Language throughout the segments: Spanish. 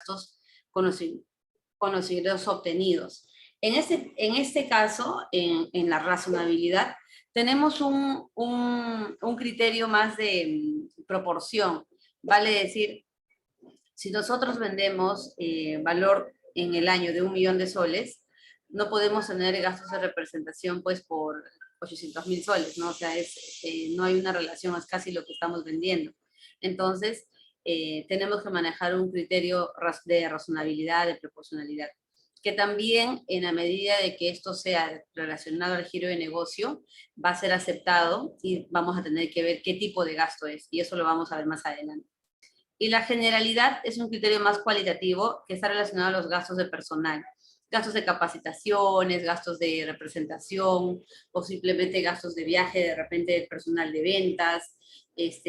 gastos con los ingresos obtenidos. En este caso, en la razonabilidad, tenemos un criterio más de proporción. Vale decir, si nosotros vendemos valor en el año de 1 millón de soles, no podemos tener gastos de representación pues por 800.000 soles, ¿no? O sea, no hay una relación, es casi lo que estamos vendiendo. Entonces, tenemos que manejar un criterio de razonabilidad, de proporcionalidad, que también en la medida de que esto sea relacionado al giro de negocio, va a ser aceptado y vamos a tener que ver qué tipo de gasto es, y eso lo vamos a ver más adelante. Y la generalidad es un criterio más cualitativo que está relacionado a los gastos de personal. Gastos de capacitaciones, gastos de representación, o simplemente gastos de viaje, de repente del personal de ventas,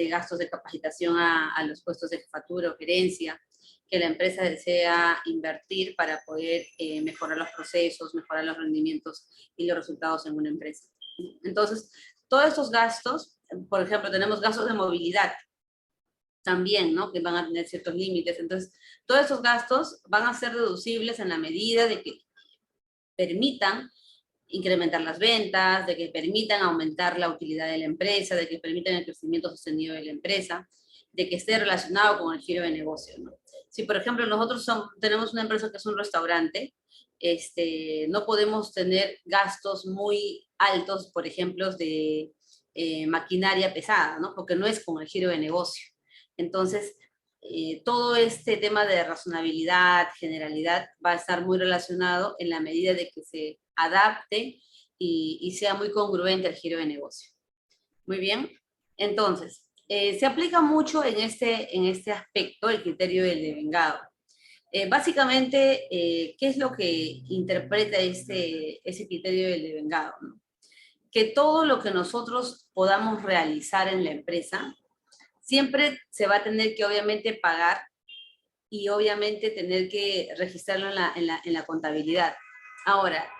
gastos de capacitación a los puestos de jefatura o gerencia, que la empresa desea invertir para poder mejorar los procesos, mejorar los rendimientos y los resultados en una empresa. Entonces, todos estos gastos, por ejemplo, tenemos gastos de movilidad, también, ¿no? Que van a tener ciertos límites. Entonces, todos esos gastos van a ser deducibles en la medida de que permitan incrementar las ventas, de que permitan aumentar la utilidad de la empresa, de que permitan el crecimiento sostenido de la empresa, de que esté relacionado con el giro de negocio, ¿no? Si, por ejemplo, nosotros tenemos una empresa que es un restaurante, no podemos tener gastos muy altos, por ejemplo, de maquinaria pesada, ¿no? Porque no es con el giro de negocio. Entonces, todo este tema de razonabilidad, generalidad, va a estar muy relacionado en la medida de que se adapte y sea muy congruente al giro de negocio. Muy bien. Entonces, se aplica mucho en este aspecto el criterio del devengado. Básicamente, ¿qué es lo que interpreta ese criterio del devengado, ¿no? Que todo lo que nosotros podamos realizar en la empresa siempre se va a tener que obviamente pagar y obviamente tener que registrarlo en la contabilidad. Ahora,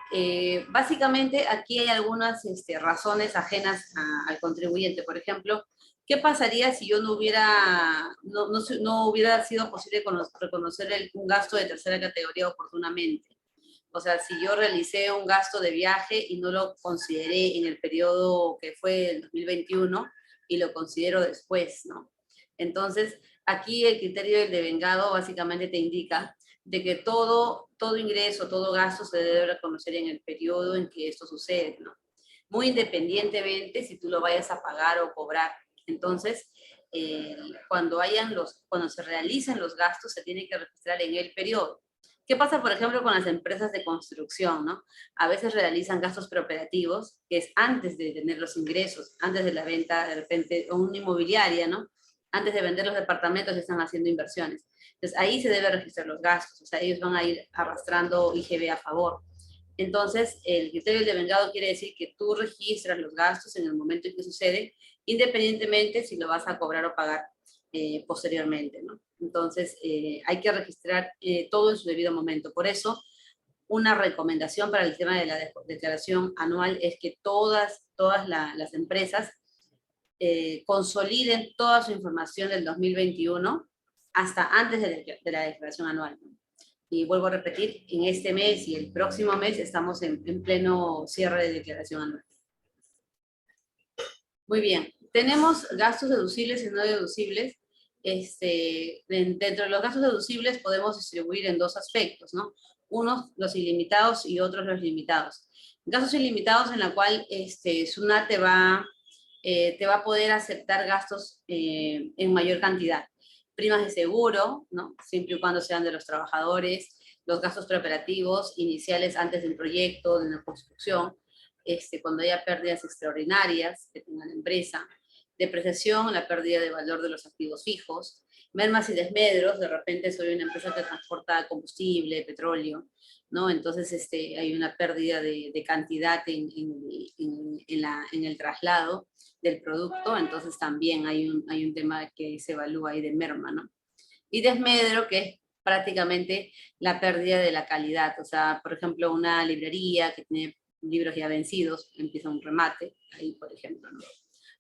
básicamente aquí hay algunas razones ajenas al contribuyente. Por ejemplo, ¿qué pasaría si yo no hubiera sido posible reconocer un gasto de tercera categoría oportunamente? O sea, si yo realicé un gasto de viaje y no lo consideré en el periodo que fue el 2021 y lo considero después, ¿no? Entonces, aquí el criterio del devengado básicamente te indica de que todo ingreso, todo gasto se debe reconocer en el periodo en que esto sucede, ¿no? Muy independientemente si tú lo vayas a pagar o cobrar. Entonces, cuando se realicen los gastos, se tiene que registrar en el periodo. ¿Qué pasa, por ejemplo, con las empresas de construcción, ¿no? A veces realizan gastos preoperativos, que es antes de tener los ingresos, antes de la venta, de repente, o una inmobiliaria, ¿no? Antes de vender los departamentos, están haciendo inversiones. Entonces, ahí se debe registrar los gastos, o sea, ellos van a ir arrastrando IGB a favor. Entonces, el criterio del devengado quiere decir que tú registras los gastos en el momento en que sucede, independientemente si lo vas a cobrar o pagar posteriormente, ¿no? Entonces, hay que registrar todo en su debido momento. Por eso, una recomendación para el tema de la declaración anual es que todas las empresas consoliden toda su información del 2021 hasta antes de la declaración anual, ¿no? Y vuelvo a repetir, en este mes y el próximo mes estamos en pleno cierre de declaración anual. Muy bien, tenemos gastos deducibles y no deducibles. Dentro de los gastos deducibles podemos distribuir en dos aspectos, ¿no? Unos los ilimitados y otros los limitados. Gastos ilimitados en la cual SUNAT te va a poder aceptar gastos en mayor cantidad. Primas de seguro, ¿no? Siempre y cuando sean de los trabajadores, los gastos preoperativos iniciales antes del proyecto, de la construcción, cuando haya pérdidas extraordinarias que tenga la empresa, depreciación, la pérdida de valor de los activos fijos, mermas y desmedros, de repente soy una empresa que transporta combustible, petróleo, ¿no? Entonces hay una pérdida de cantidad en el traslado del producto, entonces también hay un tema que se evalúa ahí de merma, ¿no? Y desmedro, que es prácticamente la pérdida de la calidad, o sea, por ejemplo, una librería que tiene libros ya vencidos, empieza un remate, ahí por ejemplo, ¿no?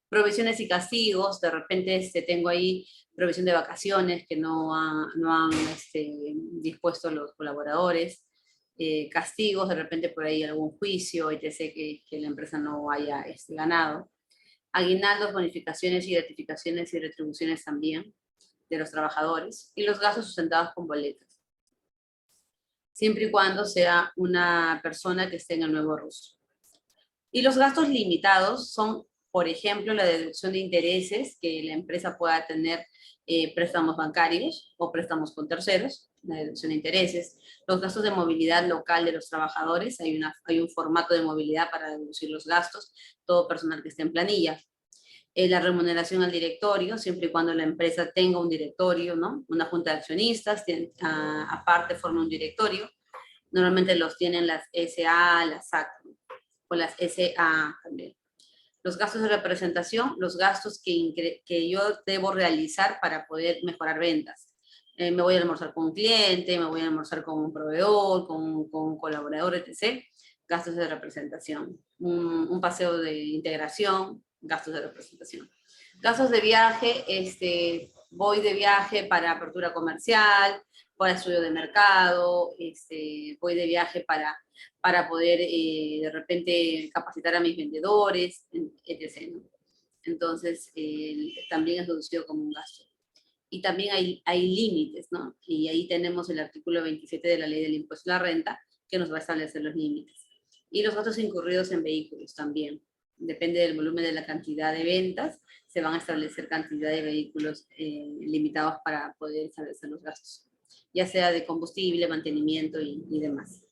Provisiones y castigos, de repente tengo ahí provisión de vacaciones que no han dispuestos los colaboradores, castigos, de repente por ahí algún juicio, etc., que la empresa no haya ganado, aguinaldos, bonificaciones y gratificaciones y retribuciones también de los trabajadores, y los gastos sustentados con boletas, siempre y cuando sea una persona que esté en el nuevo RUS. Y los gastos limitados son, por ejemplo, la deducción de intereses que la empresa pueda tener, préstamos bancarios o préstamos con terceros, la deducción de intereses, los gastos de movilidad local de los trabajadores, hay un formato de movilidad para deducir los gastos, todo personal que esté en planilla. La remuneración al directorio, siempre y cuando la empresa tenga un directorio, ¿no? Una junta de accionistas, aparte forma un directorio, normalmente los tienen las SA, las SAC, o las SA también. Los gastos de representación, los gastos que yo debo realizar para poder mejorar ventas. Me voy a almorzar con un cliente, me voy a almorzar con un proveedor, con un colaborador, etc. Gastos de representación. Un paseo de integración, gastos de representación. Gastos de viaje, voy de viaje para apertura comercial, para estudio de mercado, voy de viaje para poder de repente capacitar a mis vendedores, etc., ¿no? Entonces, también es deducido como un gasto. Y también hay límites, ¿no? Y ahí tenemos el artículo 27 de la Ley del Impuesto a la Renta, que nos va a establecer los límites. Y los gastos incurridos en vehículos también. Depende del volumen de la cantidad de ventas, se van a establecer cantidad de vehículos limitados para poder establecer los gastos, ya sea de combustible, mantenimiento y demás.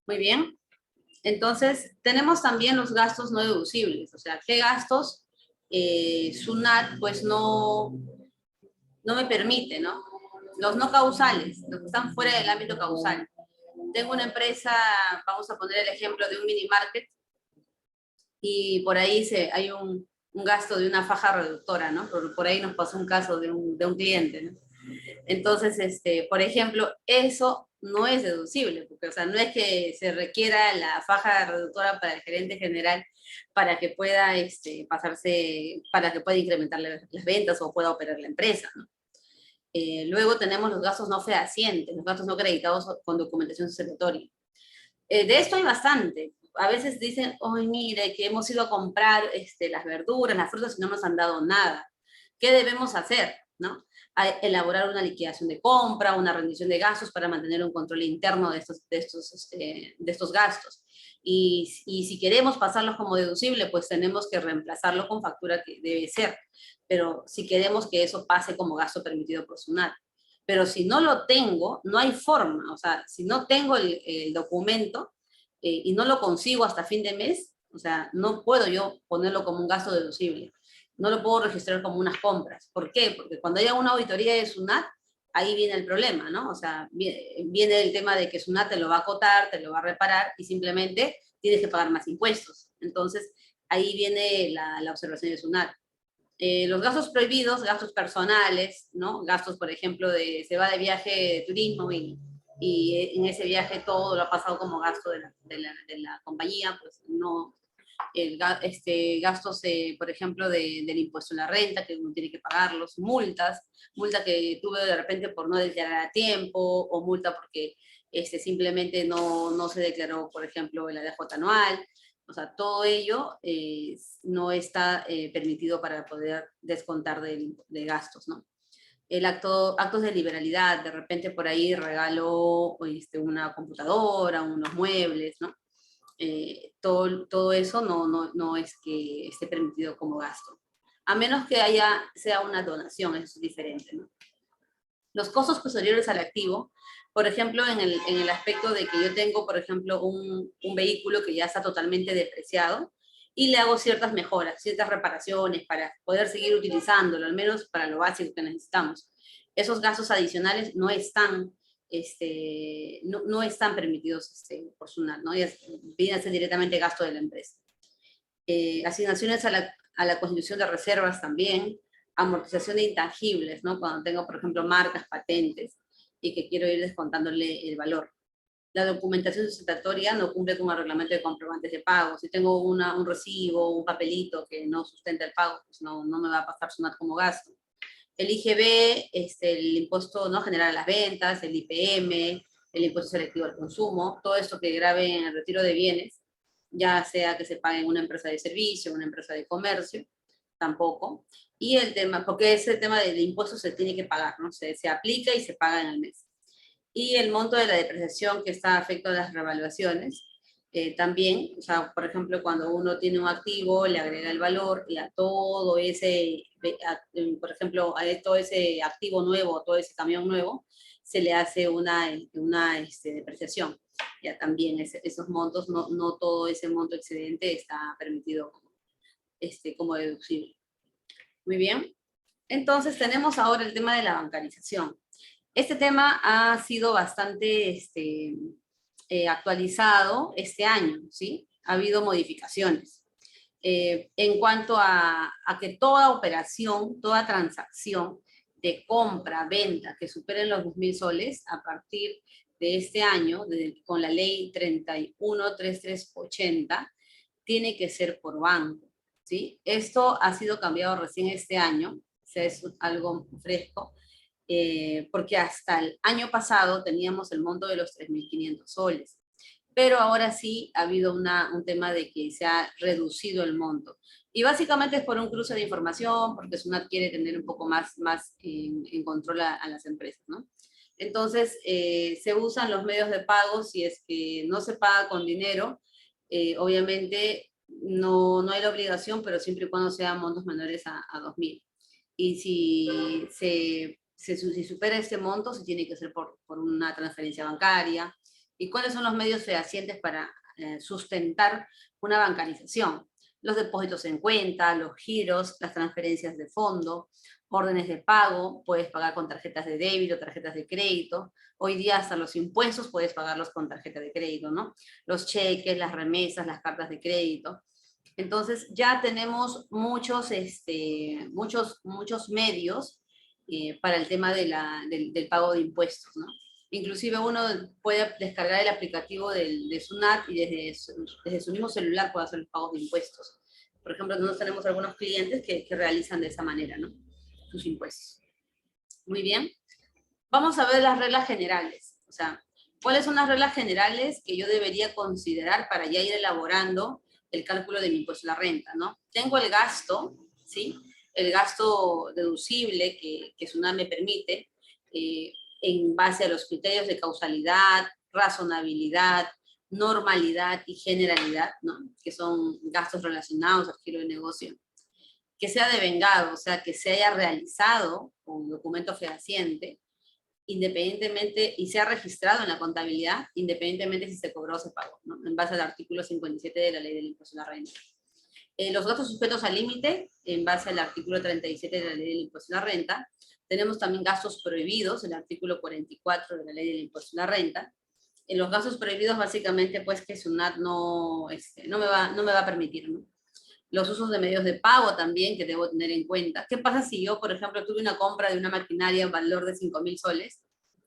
Muy bien. Entonces, tenemos también los gastos no deducibles, o sea, ¿qué gastos SUNAT pues no me permite, ¿no? Los no causales, los que están fuera del ámbito causal. Tengo una empresa, vamos a poner el ejemplo de un mini market, y por ahí hay un gasto de una faja reductora, ¿no? Por ahí nos pasó un caso de un cliente, ¿no? Entonces, por ejemplo, eso no es deducible, porque, o sea, no es que se requiera la faja reductora para el gerente general para que pueda pasarse, para que pueda incrementar las ventas o pueda operar la empresa, ¿no? Luego tenemos los gastos no fehacientes, los gastos no acreditados con documentación sucesoria. De esto hay bastante. A veces dicen, oye, mire, que hemos ido a comprar las verduras, las frutas y no nos han dado nada. ¿Qué debemos hacer? ¿No? Elaborar una liquidación de compra, una rendición de gastos para mantener un control interno de estos gastos. Y si queremos pasarlos como deducible, pues tenemos que reemplazarlo con factura que debe ser. Pero si queremos que eso pase como gasto permitido por SUNAT. Pero si no lo tengo, no hay forma. O sea, si no tengo el documento y no lo consigo hasta fin de mes, o sea, no puedo yo ponerlo como un gasto deducible. No lo puedo registrar como unas compras. ¿Por qué? Porque cuando haya una auditoría de SUNAT, ahí viene el problema, ¿no? O sea, viene el tema de que SUNAT te lo va a acotar, te lo va a reparar y simplemente tienes que pagar más impuestos. Entonces, ahí viene la observación de SUNAT. Los gastos prohibidos, gastos personales, ¿no? Gastos, por ejemplo, se va de viaje de turismo y en ese viaje todo lo ha pasado como gasto de la compañía, pues no, gastos, por ejemplo, del impuesto a la renta, que uno tiene que pagarlos, multa que tuve de repente por no declarar a tiempo, o multa porque simplemente no se declaró, por ejemplo, el ADJ anual. O sea, todo ello no está permitido para poder descontar de gastos, ¿no? Actos de liberalidad, de repente por ahí regalo una computadora, unos muebles, ¿no? Todo eso no es que esté permitido como gasto. A menos que sea una donación, eso es diferente, ¿no? Los costos posteriores al activo, por ejemplo, en el aspecto de que yo tengo, por ejemplo, un vehículo que ya está totalmente depreciado y le hago ciertas mejoras, ciertas reparaciones para poder seguir utilizándolo, al menos para lo básico que necesitamos. Esos gastos adicionales no están permitidos por SUNAT, ¿no? Viene a ser directamente gasto de la empresa. Asignaciones a la constitución de reservas también, amortización de intangibles, ¿no? Cuando tengo, por ejemplo, marcas, patentes, y que quiero ir descontándole el valor. La documentación sustentatoria no cumple con el reglamento de comprobantes de pago. Si tengo un recibo, un papelito que no sustenta el pago, pues no me va a pasar SUNAT como gasto. el IGB, el impuesto, ¿no?, general a las ventas, el IPM, el impuesto selectivo al consumo, todo esto que grave en el retiro de bienes, ya sea que se pague en una empresa de servicio, una empresa de comercio, tampoco. Y el tema, porque ese tema de impuestos se tiene que pagar, ¿no? Se aplica y se paga en el mes. Y el monto de la depreciación que está afecto a las revaluaciones, también, o sea, por ejemplo, cuando uno tiene un activo, le agrega el valor y a todo ese, por ejemplo, a todo ese activo nuevo, todo ese camión nuevo, se le hace una depreciación. Ya también esos montos, no todo ese monto excedente está permitido como deducible. Muy bien. Entonces tenemos ahora el tema de la bancarización. Este tema ha sido bastante actualizado este año, ¿sí? Ha habido modificaciones. En cuanto a que toda operación, toda transacción de compra, venta que superen los 2.000 soles, a partir de este año, con la ley 313380, tiene que ser por banco, ¿sí? Esto ha sido cambiado recién este año, o sea, es algo fresco, porque hasta el año pasado teníamos el monto de los 3.500 soles. Pero ahora sí ha habido un tema de que se ha reducido el monto. Y básicamente es por un cruce de información, porque SUNAT quiere tener un poco más en control a las empresas, ¿no? Entonces, se usan los medios de pago. Si es que no se paga con dinero, obviamente no hay la obligación, pero siempre y cuando sean montos menores a 2.000. Y si supera este monto, se tiene que hacer por una transferencia bancaria. ¿Y cuáles son los medios fehacientes para sustentar una bancarización? Los depósitos en cuenta, los giros, las transferencias de fondo, órdenes de pago, puedes pagar con tarjetas de débito, tarjetas de crédito. Hoy día hasta los impuestos puedes pagarlos con tarjeta de crédito, ¿no? Los cheques, las remesas, las cartas de crédito. Entonces ya tenemos muchos medios para el tema del pago de impuestos, ¿no? Inclusive uno puede descargar el aplicativo de SUNAT y desde su mismo celular puede hacer los pagos de impuestos. Por ejemplo, nosotros tenemos algunos clientes que realizan de esa manera, ¿no?, sus impuestos. Muy bien. Vamos a ver las reglas generales. O sea, ¿cuáles son las reglas generales que yo debería considerar para ya ir elaborando el cálculo de mi impuesto a la renta, ¿no? Tengo el gasto, ¿sí? El gasto deducible que SUNAT me permite, en base a los criterios de causalidad, razonabilidad, normalidad y generalidad, ¿no?, que son gastos relacionados al giro de negocio. Que sea devengado, o sea, que se haya realizado con documento fehaciente, independientemente, y sea registrado en la contabilidad, independientemente si se cobró o se pagó, ¿no?, en base al artículo 57 de la Ley del Impuesto a la Renta. Los gastos sujetos al límite, en base al artículo 37 de la Ley del Impuesto a la Renta. Tenemos también gastos prohibidos, el artículo 44 de la Ley del Impuesto a la Renta. En los gastos prohibidos, básicamente, pues que SUNAT no me va a permitir, ¿no? Los usos de medios de pago también, que debo tener en cuenta. ¿Qué pasa si yo, por ejemplo, tuve una compra de una maquinaria en valor de 5.000 soles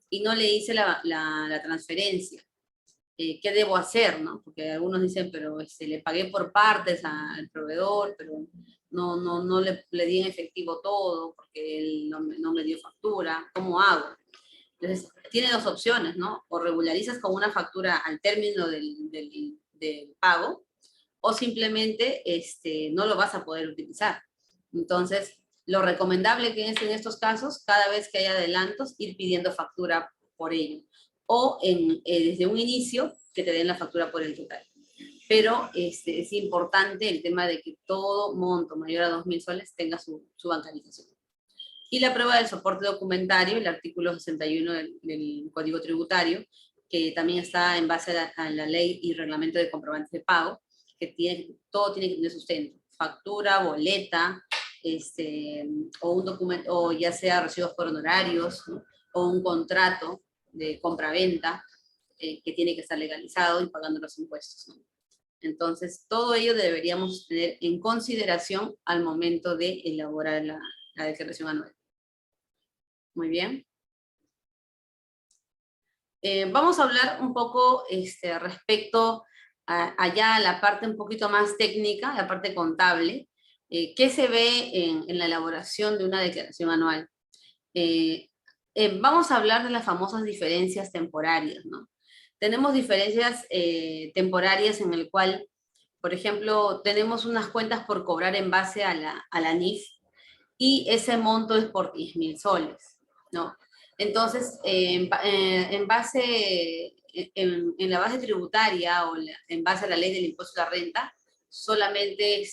y no le hice la transferencia? ¿Qué debo hacer, no? Porque algunos dicen, pero le pagué por partes al proveedor, pero no le di en efectivo todo, porque él no me dio factura. ¿Cómo hago? Entonces, tiene dos opciones, ¿no? O regularizas con una factura al término del pago, o simplemente no lo vas a poder utilizar. Entonces, lo recomendable que es en estos casos, cada vez que haya adelantos, ir pidiendo factura por ello. O desde un inicio, que te den la factura por el total. Pero es importante el tema de que todo monto mayor a 2.000 soles tenga su bancarización. Y la prueba del soporte documentario, el artículo 61 del Código Tributario, que también está en base a la ley y reglamento de comprobantes de pago, que todo tiene que tener sustento. Factura, boleta, o un documento, o ya sea recibos por honorarios, ¿no?, o un contrato de compra-venta, que tiene que estar legalizado y pagando los impuestos, ¿no? Entonces, todo ello deberíamos tener en consideración al momento de elaborar la declaración anual. Muy bien. Vamos a hablar un poco respecto allá a la parte un poquito más técnica, la parte contable. ¿Qué se ve en la elaboración de una declaración anual? Vamos a hablar de las famosas diferencias temporarias, ¿no? Tenemos diferencias temporarias en el cual, por ejemplo, tenemos unas cuentas por cobrar en base a la NIF y ese monto es por 10.000 soles, ¿no? Entonces, en base, en la base tributaria o en base a la ley del impuesto a la renta, solamente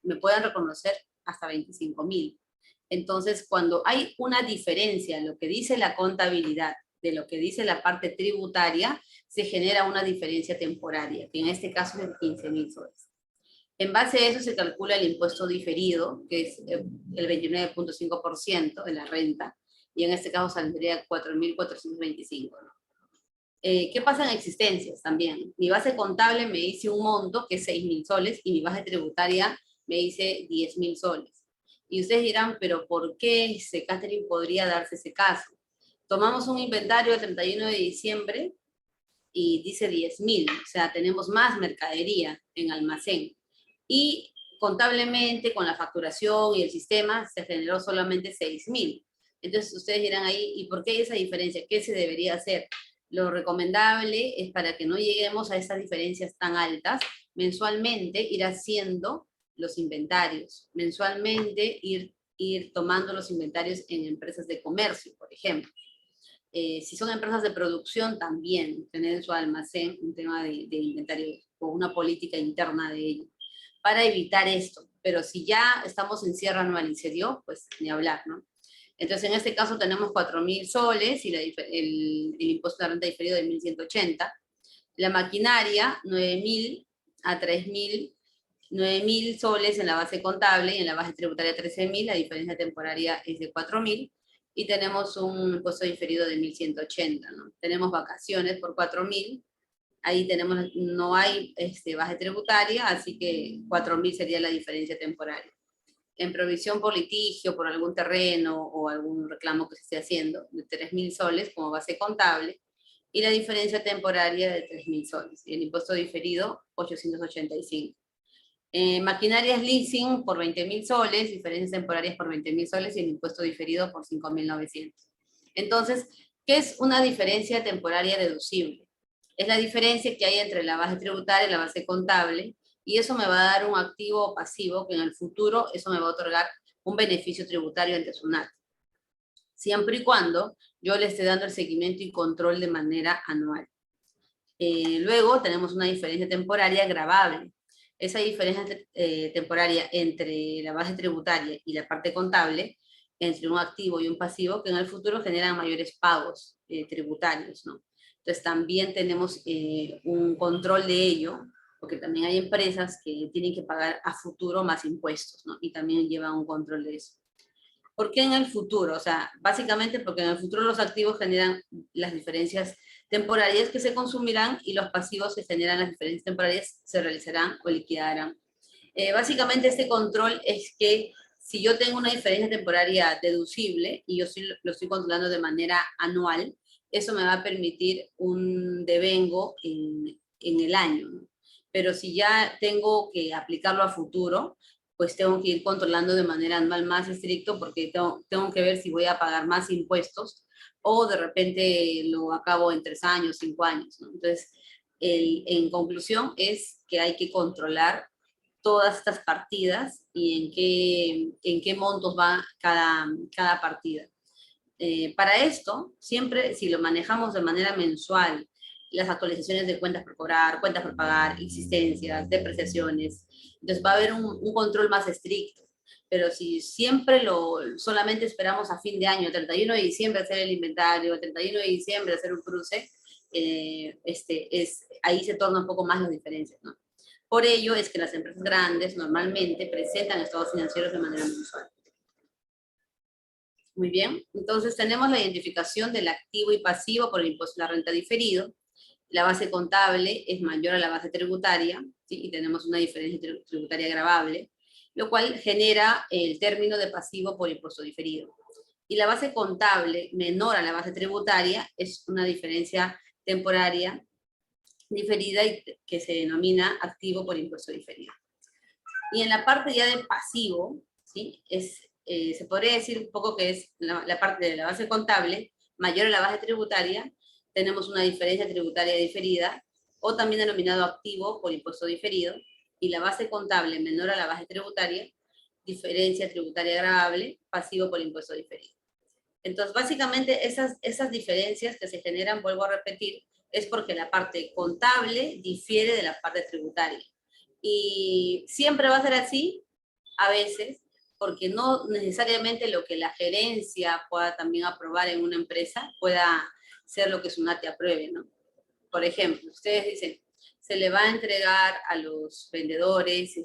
me pueden reconocer hasta 25.000. Entonces, cuando hay una diferencia en lo que dice la contabilidad de lo que dice la parte tributaria, se genera una diferencia temporaria, que en este caso es de 15.000 soles. En base a eso se calcula el impuesto diferido, que es el 29.5% de la renta, y en este caso saldría 4.425, ¿no? ¿Qué pasa en existencias también? Mi base contable me dice un monto que es 6.000 soles y mi base tributaria me dice 10.000 soles. Y ustedes dirán, pero ¿por qué Catherine podría darse ese caso? Tomamos un inventario el 31 de diciembre y dice 10.000, o sea, tenemos más mercadería en almacén. Y contablemente, con la facturación y el sistema, se generó solamente 6.000. Entonces, ustedes dirán ahí, ¿y por qué hay esa diferencia? ¿Qué se debería hacer? Lo recomendable es, para que no lleguemos a esas diferencias tan altas, mensualmente ir haciendo los inventarios, mensualmente ir tomando los inventarios en empresas de comercio, por ejemplo. Si son empresas de producción, también tener en su almacén un tema de inventario o una política interna de ello, para evitar esto. Pero si ya estamos en cierre anual y se dio, pues ni hablar, ¿no? Entonces, en este caso tenemos 4.000 soles y el impuesto de renta diferido de 1.180. La maquinaria, 9.000 a 3.000, 9.000 soles en la base contable y en la base tributaria 13.000, la diferencia temporaria es de 4.000, y tenemos un impuesto diferido de 1.180, ¿no? Tenemos vacaciones por 4.000, ahí tenemos, no hay base tributaria, así que 4.000 sería la diferencia temporaria. En provisión por litigio, por algún terreno o algún reclamo que se esté haciendo, de 3.000 soles como base contable, y la diferencia temporaria de 3.000 soles, y el impuesto diferido 885. Maquinarias leasing por 20.000 soles, diferencias temporarias por 20.000 soles y el impuesto diferido por 5.900. Entonces, ¿qué es una diferencia temporaria deducible? Es la diferencia que hay entre la base tributaria y la base contable, y eso me va a dar un activo o pasivo que en el futuro eso me va a otorgar un beneficio tributario ante SUNAT, siempre y cuando yo le esté dando el seguimiento y control de manera anual. Luego tenemos una diferencia temporaria gravable. Esa diferencia temporaria entre la base tributaria y la parte contable, entre un activo y un pasivo, que en el futuro generan mayores pagos tributarios, ¿no? Entonces también tenemos un control de ello, porque también hay empresas que tienen que pagar a futuro más impuestos, ¿no? Y también llevan un control de eso. ¿Por qué en el futuro? O sea, básicamente porque en el futuro los activos generan las diferencias temporarias que se consumirán y los pasivos que generan las diferencias temporarias se realizarán o liquidarán. Básicamente este control es que si yo tengo una diferencia temporaria deducible y yo lo estoy controlando de manera anual, eso me va a permitir un devengo en el año, ¿no? Pero si ya tengo que aplicarlo a futuro, pues tengo que ir controlando de manera anual más estricto, porque tengo que ver si voy a pagar más impuestos o de repente lo acabo en 3 años, 5 años, ¿no? Entonces, en conclusión es que hay que controlar todas estas partidas y en qué montos va cada partida. Para esto, siempre si lo manejamos de manera mensual, las actualizaciones de cuentas por cobrar, cuentas por pagar, existencias, depreciaciones, entonces va a haber un control más estricto. Pero si siempre solamente esperamos a fin de año, 31 de diciembre hacer el inventario, 31 de diciembre hacer un cruce, ahí se torna un poco más las diferencias, ¿no? Por ello es que las empresas grandes normalmente presentan estados financieros de manera mensual. Muy bien, entonces tenemos la identificación del activo y pasivo por el impuesto a la renta diferido. La base contable es mayor a la base tributaria, ¿sí? Y tenemos una diferencia tributaria gravable, lo cual genera el término de pasivo por impuesto diferido. Y la base contable menor a la base tributaria es una diferencia temporaria diferida y que se denomina activo por impuesto diferido. Y en la parte ya del pasivo, ¿sí? se podría decir un poco que es la parte de la base contable mayor a la base tributaria, tenemos una diferencia tributaria diferida, o también denominado activo por impuesto diferido, y la base contable menor a la base tributaria, diferencia tributaria agravable, pasivo por impuesto diferido. Entonces, básicamente, esas diferencias que se generan, vuelvo a repetir, es porque la parte contable difiere de la parte tributaria. Y siempre va a ser así, a veces, porque no necesariamente lo que la gerencia pueda también aprobar en una empresa pueda ser lo que SUNAT te apruebe, ¿no? Por ejemplo, ustedes dicen, se le va a entregar a los vendedores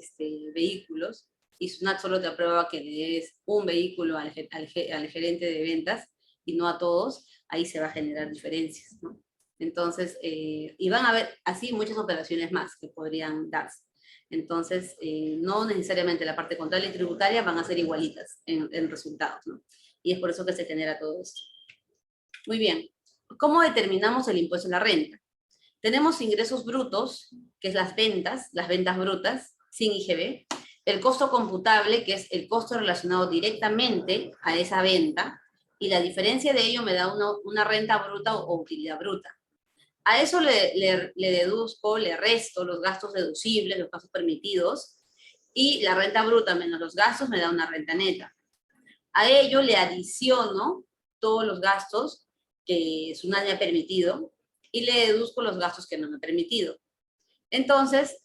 vehículos, y SUNAT solo te aprueba que le des un vehículo al gerente de ventas y no a todos, ahí se va a generar diferencias, ¿no? Entonces, y van a haber así muchas operaciones más que podrían darse. Entonces, no necesariamente la parte contable y tributaria van a ser igualitas en resultados, ¿no? Y es por eso que se genera todo esto. Muy bien. ¿Cómo determinamos el impuesto a la renta? Tenemos ingresos brutos, que es las ventas brutas, sin IGB, el costo computable, que es el costo relacionado directamente a esa venta, y la diferencia de ello me da una renta bruta o utilidad bruta. A eso le deduzco, le resto los gastos deducibles, los gastos permitidos, y la renta bruta menos los gastos me da una renta neta. A ello le adiciono todos los gastos que SUNAT me ha permitido, y le deduzco los gastos que no me ha permitido. Entonces,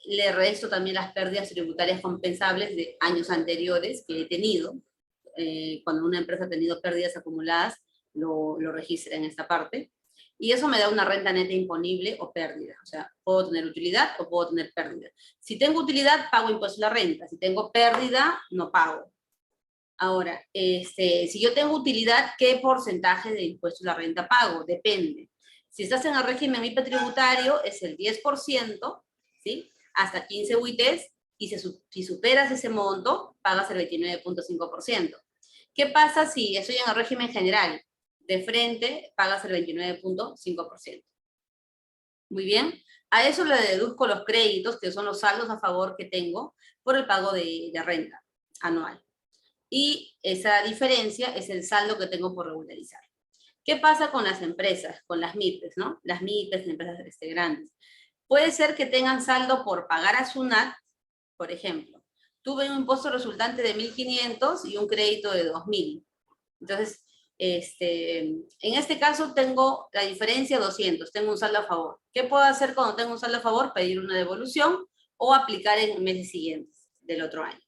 le resto también las pérdidas tributarias compensables de años anteriores que he tenido. Cuando una empresa ha tenido pérdidas acumuladas, lo registra en esta parte. Y eso me da una renta neta imponible o pérdida. O sea, puedo tener utilidad o puedo tener pérdida. Si tengo utilidad, pago impuesto a la renta. Si tengo pérdida, no pago. Ahora, si yo tengo utilidad, ¿qué porcentaje de impuesto a la renta pago? Depende. Si estás en el régimen MIPE tributario, es el 10%, ¿sí? Hasta 15 UITs, y si superas ese monto, pagas el 29.5%. ¿Qué pasa si estoy en el régimen general? De frente, pagas el 29.5%. Muy bien. A eso le deduzco los créditos, que son los saldos a favor que tengo por el pago de renta anual. Y esa diferencia es el saldo que tengo por regularizar. ¿Qué pasa con las empresas, con las MIPES, ¿no? Las MIPES, empresas grandes. Puede ser que tengan saldo por pagar a SUNAT, por ejemplo. Tuve un impuesto resultante de 1.500 y un crédito de 2.000. Entonces, en este caso tengo la diferencia 200, tengo un saldo a favor. ¿Qué puedo hacer cuando tengo un saldo a favor? Pedir una devolución o aplicar en meses siguientes del otro año.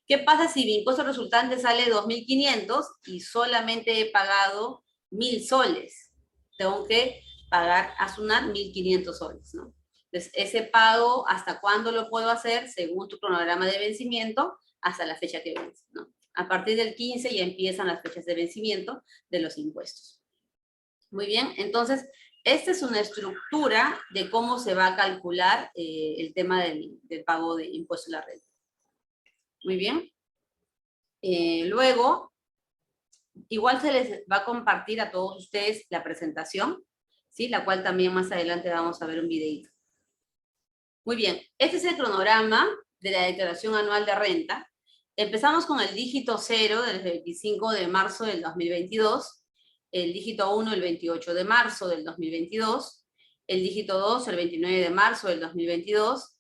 ¿Qué pasa si mi impuesto resultante sale 2.500 y solamente he pagado 1.000 soles? Tengo que pagar a SUNAT 1.500 soles, ¿no? Entonces, ese pago, ¿hasta cuándo lo puedo hacer? Según tu cronograma de vencimiento, hasta la fecha que vence, ¿no? A partir del 15 ya empiezan las fechas de vencimiento de los impuestos. Muy bien, entonces, esta es una estructura de cómo se va a calcular el tema del pago de impuesto a la renta. Muy bien. Luego, igual se les va a compartir a todos ustedes la presentación, ¿sí? La cual también más adelante vamos a ver un videito. Muy bien, este es el cronograma de la declaración anual de renta. Empezamos con el dígito 0 del 25 de marzo del 2022, el dígito 1 el 28 de marzo del 2022, el dígito 2 el 29 de marzo del 2022,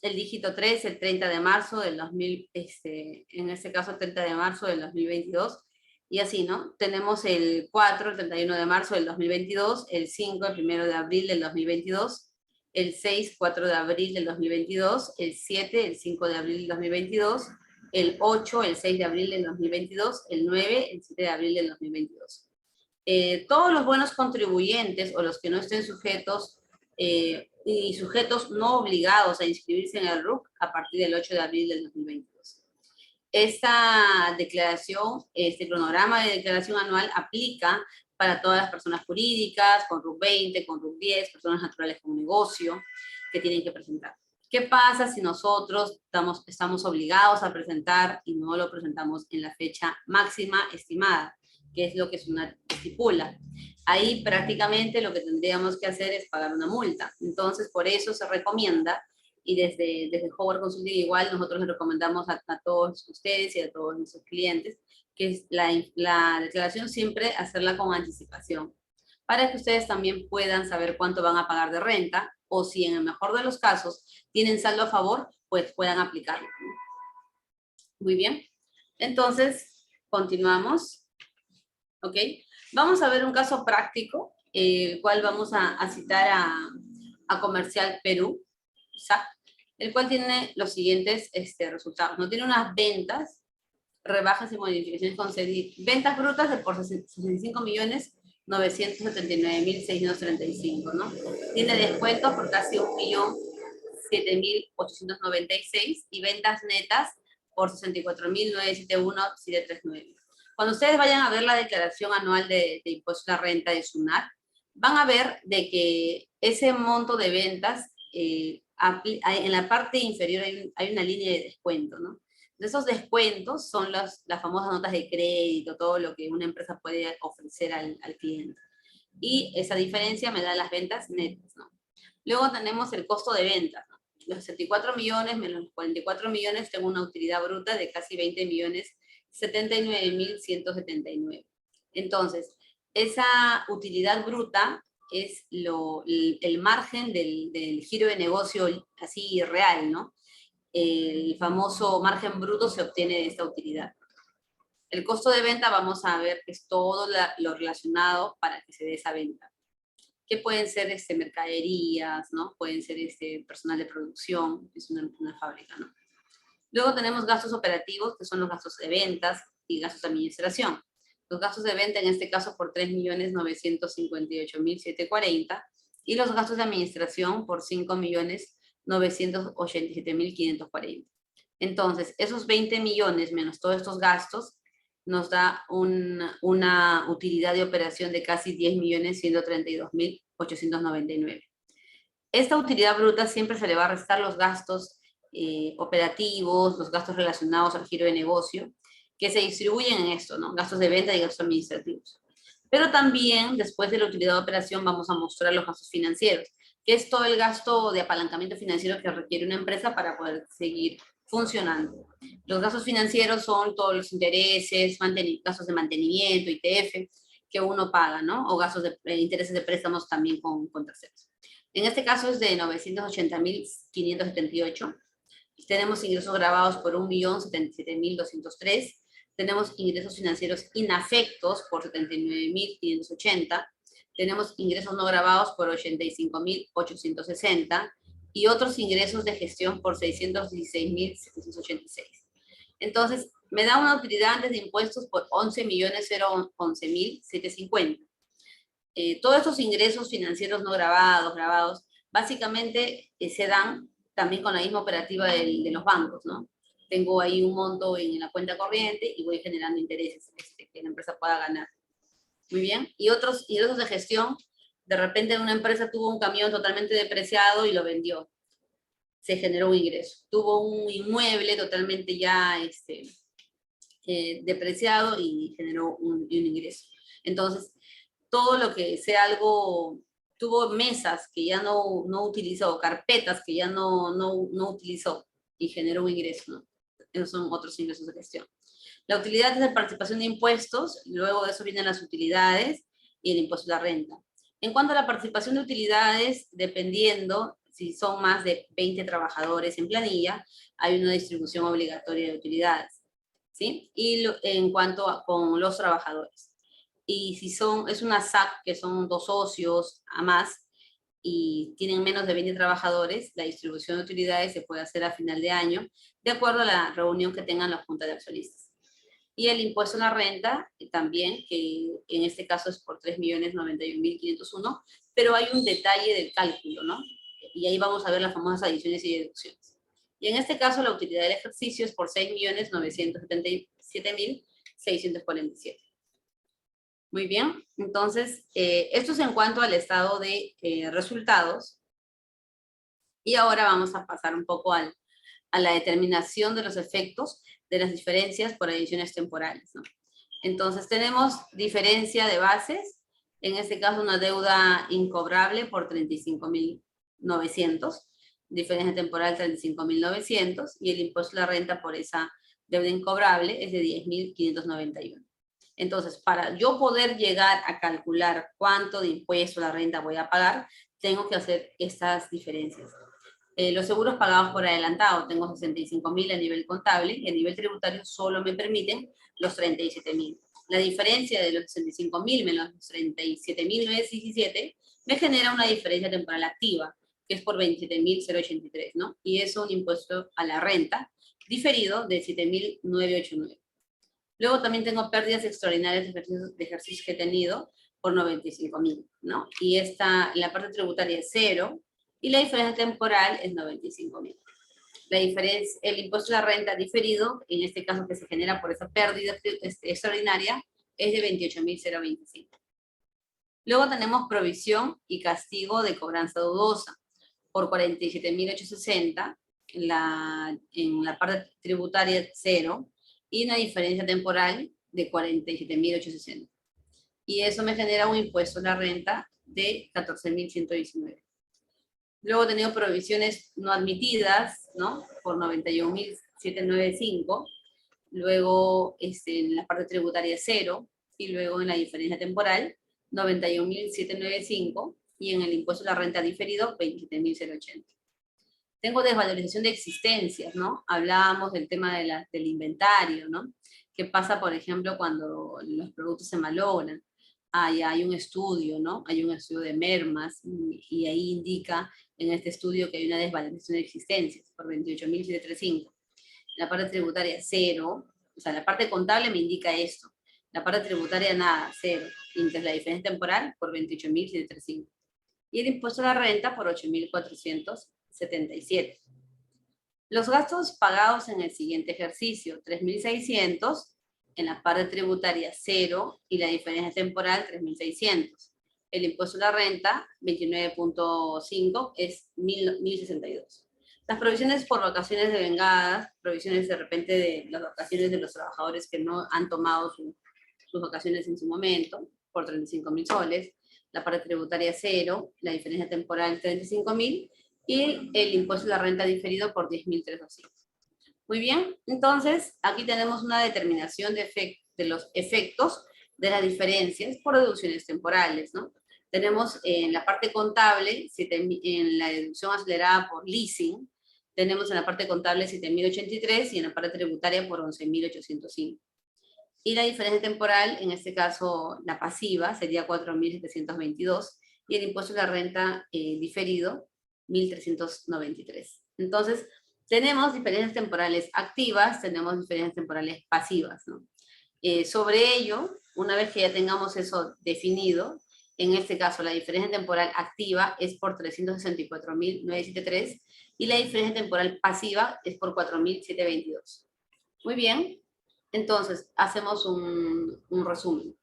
el dígito 3 el 30 de marzo del 2000, en este caso el 30 de marzo del 2022, y así, ¿no? Tenemos el 4 el 31 de marzo del 2022, el 5 el 1 de abril del 2022, el 6, 4 de abril del 2022, el 7, el 5 de abril del 2022, el 8, el 6 de abril del 2022, el 9, el 7 de abril del 2022. Todos los buenos contribuyentes o los que no estén sujetos y sujetos no obligados a inscribirse en el RUC a partir del 8 de abril del 2022. Esta declaración, este cronograma de declaración anual aplica para todas las personas jurídicas, con RUC 20, con RUC 10, personas naturales con negocio, que tienen que presentar. ¿Qué pasa si nosotros estamos obligados a presentar y no lo presentamos en la fecha máxima estimada, que es lo que SUNAT estipula? Ahí prácticamente lo que tendríamos que hacer es pagar una multa. Entonces, por eso se recomienda y desde Howard Consulting igual nosotros les recomendamos a todos ustedes y a todos nuestros clientes que es la declaración siempre hacerla con anticipación, para que ustedes también puedan saber cuánto van a pagar de renta, o si en el mejor de los casos tienen saldo a favor, pues puedan aplicarlo. Muy bien. Entonces, continuamos. ¿Ok? Vamos a ver un caso práctico, el cual vamos a citar a Comercial Perú, ¿sa? El cual tiene los siguientes resultados. No tiene unas ventas, rebajas y modificaciones concedidas. Ventas brutas de por 65.979.635, ¿no? Tiene descuentos por casi 1.007.896 y ventas netas por 64.971.739. Cuando ustedes vayan a ver la declaración anual de impuesto a la renta de SUNAT, van a ver de que ese monto de ventas, en la parte inferior hay una línea de descuento, ¿no? Esos descuentos son las famosas notas de crédito, todo lo que una empresa puede ofrecer al cliente. Y esa diferencia me da las ventas netas, ¿no? Luego tenemos el costo de ventas, ¿no? Los 64 millones menos los 44 millones, tengo una utilidad bruta de casi 20 millones 79.179. Entonces, esa utilidad bruta es el margen del giro de negocio así real, ¿no? El famoso margen bruto se obtiene de esta utilidad. El costo de venta vamos a ver que es todo lo relacionado para que se dé esa venta. Que pueden ser mercaderías, ¿no? Pueden ser personal de producción, es una fábrica, ¿no? Luego tenemos gastos operativos, que son los gastos de ventas y gastos de administración. Los gastos de venta, en este caso, por 3.958.740, y los gastos de administración por 5.987.540. Entonces, esos 20 millones menos todos estos gastos nos da una utilidad de operación de casi 10.132.899. Esta utilidad bruta siempre se le va a restar los gastos operativos, los gastos relacionados al giro de negocio, que se distribuyen en esto, ¿no? Gastos de venta y gastos administrativos. Pero también, después de la utilidad de operación, vamos a mostrar los gastos financieros, que es todo el gasto de apalancamiento financiero que requiere una empresa para poder seguir funcionando. Los gastos financieros son todos los intereses, gastos de mantenimiento, ITF, que uno paga, ¿no? O gastos de intereses de préstamos también con terceros. En este caso es de 980.578. Tenemos ingresos grabados por 1.077.203. Tenemos ingresos financieros inafectos por 79.580. Tenemos ingresos no grabados por 85.860. Y otros ingresos de gestión por 616.786. Entonces, me da una utilidad antes de impuestos por 11.011.750. Todos estos ingresos financieros no grabados, básicamente se dan también con la misma operativa de los bancos, ¿no? Tengo ahí un monto en la cuenta corriente y voy generando intereses que la empresa pueda ganar. Muy bien. Y otros ingresos de gestión, de repente una empresa tuvo un camión totalmente depreciado y lo vendió. Se generó un ingreso. Tuvo un inmueble totalmente ya depreciado y generó un ingreso. Entonces, todo lo que sea algo, tuvo mesas que ya no utilizó, carpetas que ya no utilizó y generó un ingreso, ¿no? Esos son otros ingresos de gestión. La utilidad es de participación de impuestos, luego de eso vienen las utilidades y el impuesto a la renta. En cuanto a la participación de utilidades, dependiendo si son más de 20 trabajadores en planilla, hay una distribución obligatoria de utilidades, ¿sí? Y en cuanto con los trabajadores. Y si es una SAC, que son 2 socios a más, y tienen menos de 20 trabajadores, la distribución de utilidades se puede hacer a final de año, de acuerdo a la reunión que tengan la Junta de Accionistas. Y el impuesto a la renta, también, que en este caso es por 3.091.501, pero hay un detalle del cálculo, ¿no? Y ahí vamos a ver las famosas adiciones y deducciones. Y en este caso la utilidad del ejercicio es por 6.977.647. Muy bien, entonces, esto es en cuanto al estado de resultados. Y ahora vamos a pasar un poco a la determinación de los efectos de las diferencias por adiciones temporales, ¿no? Entonces, tenemos diferencia de bases, en este caso una deuda incobrable por 35.900. diferencia temporal 35.900, y el impuesto a la renta por esa deuda incobrable es de 10.591. Entonces, para yo poder llegar a calcular cuánto de impuesto a la renta voy a pagar, tengo que hacer estas diferencias. Los seguros pagados por adelantado, tengo 65.000 a nivel contable, y a nivel tributario solo me permiten los 37.000. La diferencia de los 65.000 menos los 37.917 me genera una diferencia temporal activa, que es por 27.083, ¿no? Y eso es un impuesto a la renta diferido de 7.989. Luego también tengo pérdidas extraordinarias de ejercicios que he tenido por 95.000, ¿no? Y la parte tributaria es 0, y la diferencia temporal es 95.000. La diferencia, el impuesto a la renta diferido, en este caso que se genera por esa pérdida extraordinaria, es de 28.025. Luego tenemos provisión y castigo de cobranza dudosa por 47.860, en la parte tributaria 0, y una diferencia temporal de 47.860. Y eso me genera un impuesto a la renta de 14.119. Luego he tenido provisiones no admitidas, ¿no? Por 91.795. Luego en la parte tributaria 0, y luego en la diferencia temporal 91.795, y en el impuesto a la renta diferido 27.080. Tengo desvalorización de existencias, ¿no? Hablábamos del tema del inventario, ¿no? ¿Qué pasa, por ejemplo, cuando los productos se malogran? Hay un estudio, ¿no? Hay un estudio de mermas, y ahí indica en este estudio que hay una desvalorización de existencias por 28.735. La parte tributaria 0, o sea, la parte contable me indica esto. La parte tributaria nada, 0. Mientras la diferencia temporal por 28.735. Y el impuesto a la renta por 8.477. Los gastos pagados en el siguiente ejercicio, 3.600, en la parte tributaria 0, y la diferencia temporal 3.600. El impuesto a la renta, 29.5, es 1.062. Las provisiones por vacaciones devengadas, provisiones de repente de las vacaciones de los trabajadores que no han tomado sus vacaciones en su momento, por 35.000 soles. La parte tributaria 0, la diferencia temporal 35.000, y el impuesto a la renta diferido por 10.300. Muy bien, entonces aquí tenemos una determinación de los efectos de las diferencias por deducciones temporales, ¿no? Tenemos en la parte contable, en la deducción acelerada por leasing, tenemos en la parte contable 7.083, y en la parte tributaria por 11.805. Y la diferencia temporal, en este caso la pasiva, sería 4.722, y el impuesto a la renta diferido, 1.393. Entonces, tenemos diferencias temporales activas, tenemos diferencias temporales pasivas, ¿no? Sobre ello, una vez que ya tengamos eso definido, en este caso la diferencia temporal activa es por 364.973, y la diferencia temporal pasiva es por 4.722. Muy bien, entonces hacemos un resumen.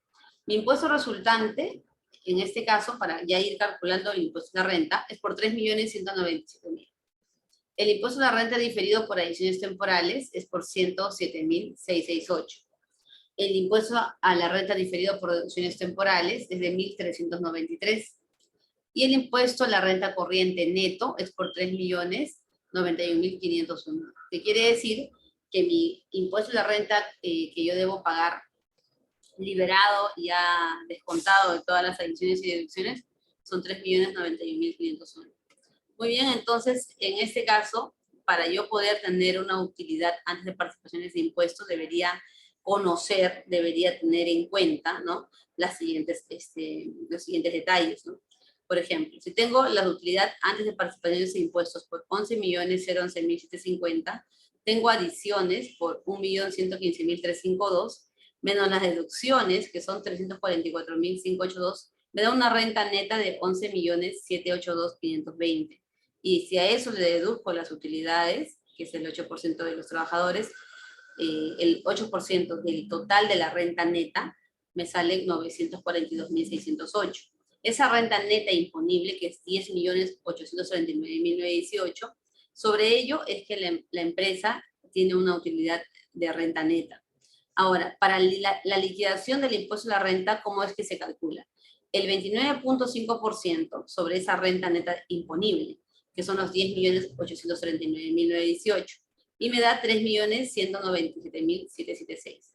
Mi impuesto resultante, en este caso, para ya ir calculando el impuesto a la renta, es por 3.197.000. El impuesto a la renta diferido por adiciones temporales es por 107.668. El impuesto a la renta diferido por deducciones temporales es de 1.393. Y el impuesto a la renta corriente neto es por 3.091.501. ¿Qué quiere decir? Que mi impuesto a la renta que yo debo pagar liberado, ya descontado de todas las adiciones y deducciones, son 3.091.501. Muy bien, entonces, en este caso, para yo poder tener una utilidad antes de participaciones de impuestos, debería conocer, debería tener en cuenta, ¿no? Los siguientes detalles, ¿no? Por ejemplo, si tengo la utilidad antes de participaciones de impuestos por 11.011.750, tengo adiciones por 1.115.352, menos las deducciones, que son 344.582, me da una renta neta de 11.782.520. Y si a eso le deduzco las utilidades, que es el 8% de los trabajadores, el 8% del total de la renta neta, me sale 942.608. Esa renta neta imponible, que es 10.839.918, sobre ello es que la empresa tiene una utilidad de renta neta. Ahora, para la liquidación del impuesto a la renta, ¿cómo es que se calcula? El 29.5% sobre esa renta neta imponible, que son los 10.839.918, y me da 3.197.776.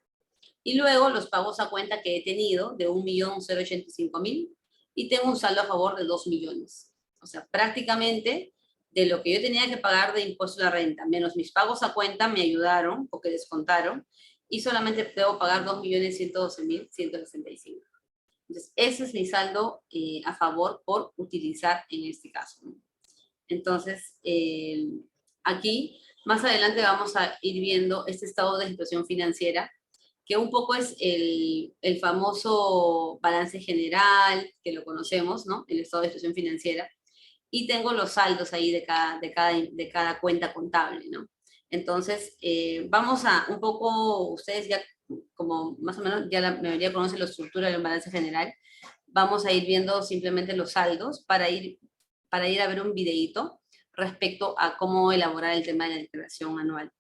Y luego los pagos a cuenta que he tenido de 1.085.000 y tengo un saldo a favor de 2 millones. O sea, prácticamente de lo que yo tenía que pagar de impuesto a la renta, menos mis pagos a cuenta me ayudaron, porque descontaron, y solamente debo pagar 2.112.165. Entonces, ese es mi saldo a favor por utilizar en este caso, ¿no? Entonces, aquí, más adelante vamos a ir viendo este estado de situación financiera, que un poco es el famoso balance general, que lo conocemos, ¿no? El estado de situación financiera. Y tengo los saldos ahí de cada cuenta contable, ¿no? Entonces, vamos a un poco, ustedes ya como más o menos ya la mayoría conocen la estructura del balance general, vamos a ir viendo simplemente los saldos para ir a ver un videíto respecto a cómo elaborar el tema de la declaración anual.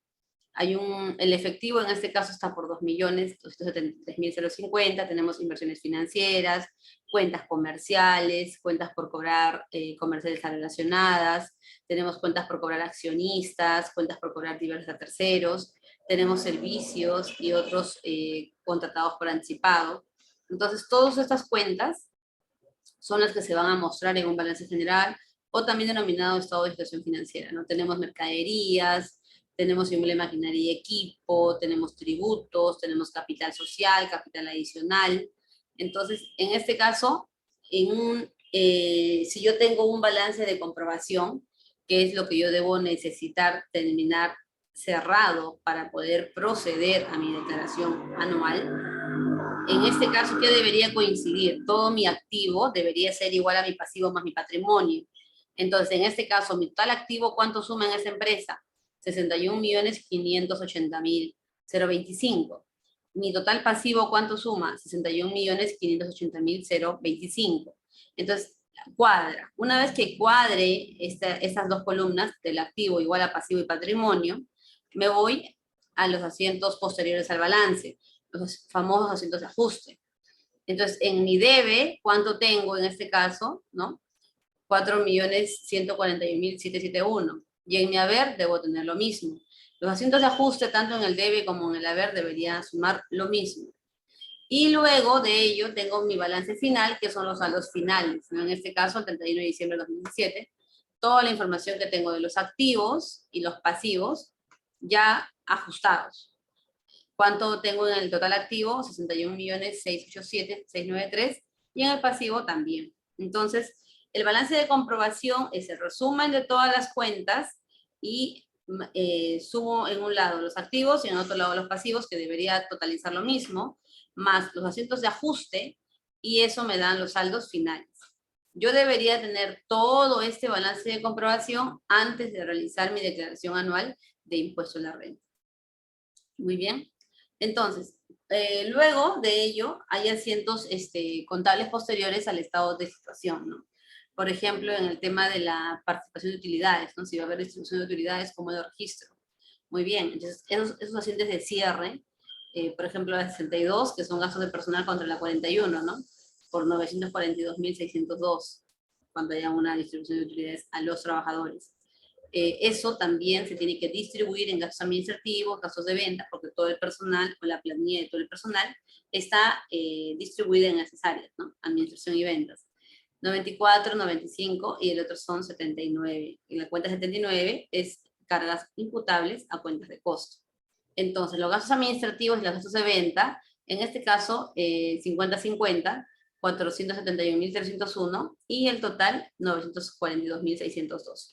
El efectivo en este caso está por 2.273.050, tenemos inversiones financieras, cuentas comerciales, cuentas por cobrar comerciales relacionadas, tenemos cuentas por cobrar accionistas, cuentas por cobrar diversas a terceros, tenemos servicios y otros contratados por anticipado. Entonces, todas estas cuentas son las que se van a mostrar en un balance general o también denominado estado de situación financiera, ¿no? Tenemos mercaderías, tenemos inmueble, maquinaria y equipo, tenemos tributos, tenemos capital social, capital adicional. Entonces, en este caso, si yo tengo un balance de comprobación, que es lo que yo debo necesitar terminar cerrado para poder proceder a mi declaración anual, en este caso, ¿qué debería coincidir? Todo mi activo debería ser igual a mi pasivo más mi patrimonio. Entonces, en este caso, mi total activo, ¿cuánto suma en esa empresa? 61.580.025. Mi total pasivo, ¿cuánto suma? 61.580.025. Entonces, cuadra. Una vez que cuadre estas dos columnas del activo igual a pasivo y patrimonio, me voy a los asientos posteriores al balance, los famosos asientos de ajuste. Entonces, en mi debe, ¿cuánto tengo en este caso? ¿No? 4.141.771. Y en mi haber debo tener lo mismo. Los asientos de ajuste, tanto en el debe como en el haber, deberían sumar lo mismo. Y luego de ello tengo mi balance final, que son los saldos finales, ¿no? En este caso, el 31 de diciembre de 2017, toda la información que tengo de los activos y los pasivos ya ajustados. ¿Cuánto tengo en el total activo? 61.687.693 y en el pasivo también. Entonces, el balance de comprobación es el resumen de todas las cuentas y sumo en un lado los activos y en otro lado los pasivos, que debería totalizar lo mismo, más los asientos de ajuste, y eso me dan los saldos finales. Yo debería tener todo este balance de comprobación antes de realizar mi declaración anual de impuesto a la renta. Muy bien. Entonces, luego de ello, hay asientos contables posteriores al estado de situación, ¿no? Por ejemplo, en el tema de la participación de utilidades, ¿no? Si va a haber distribución de utilidades, ¿cómo lo registro? Muy bien, entonces esos asientos de cierre, por ejemplo, la 62, que son gastos de personal contra la 41, ¿no? Por 942.602, cuando haya una distribución de utilidades a los trabajadores. Eso también se tiene que distribuir en gastos administrativos, gastos de venta, porque todo el personal o la planilla de todo el personal está distribuida en esas áreas, ¿no? Administración y ventas. 94, 95 y el otro son 79. En la cuenta 79 es cargas imputables a cuentas de costo. Entonces, los gastos administrativos y los gastos de venta, en este caso 50-50, 471.301 y el total 942.602.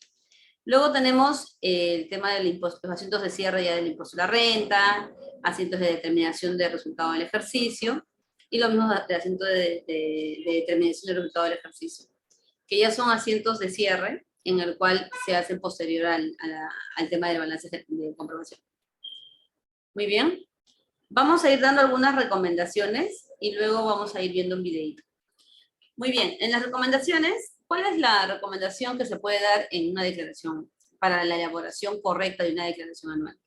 Luego tenemos el tema del impuesto, los asientos de cierre ya del impuesto a la renta, asientos de determinación de resultado del ejercicio, y lo mismo de asientos de determinación del resultado del ejercicio, que ya son asientos de cierre en el cual se hacen posterior al tema del balance de comprobación. Muy bien. Vamos a ir dando algunas recomendaciones y luego vamos a ir viendo un videito. Muy bien, en las recomendaciones, ¿cuál es la recomendación que se puede dar en una declaración para la elaboración correcta de una declaración anual?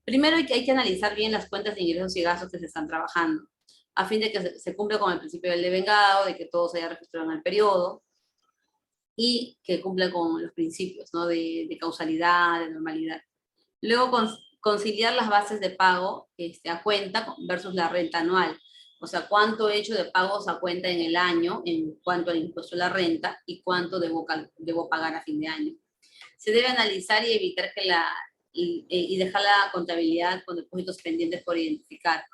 Primero hay que analizar bien las cuentas de ingresos y gastos que se están trabajando, a fin de que se cumpla con el principio del devengado, de que todo se haya registrado en el periodo. y que cumpla con los principios, ¿no? de causalidad, de normalidad. Luego, conciliar las bases de pago a cuenta versus la renta anual. O sea, cuánto he hecho de pagos a cuenta en el año en cuanto al impuesto a la renta y cuánto debo pagar a fin de año. Se debe analizar y evitar y dejar la contabilidad con depósitos pendientes por identificar.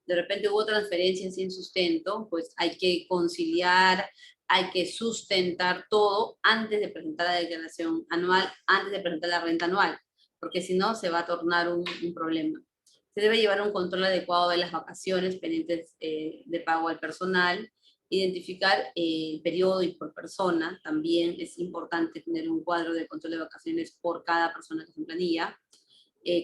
De repente hubo transferencias sin sustento, pues hay que conciliar, hay que sustentar todo antes de presentar la declaración anual, antes de presentar la renta anual, porque si no se va a tornar un problema. Se debe llevar un control adecuado de las vacaciones pendientes de pago al personal, identificar el periodo y por persona. También es importante tener un cuadro de control de vacaciones por cada persona que está en planilla.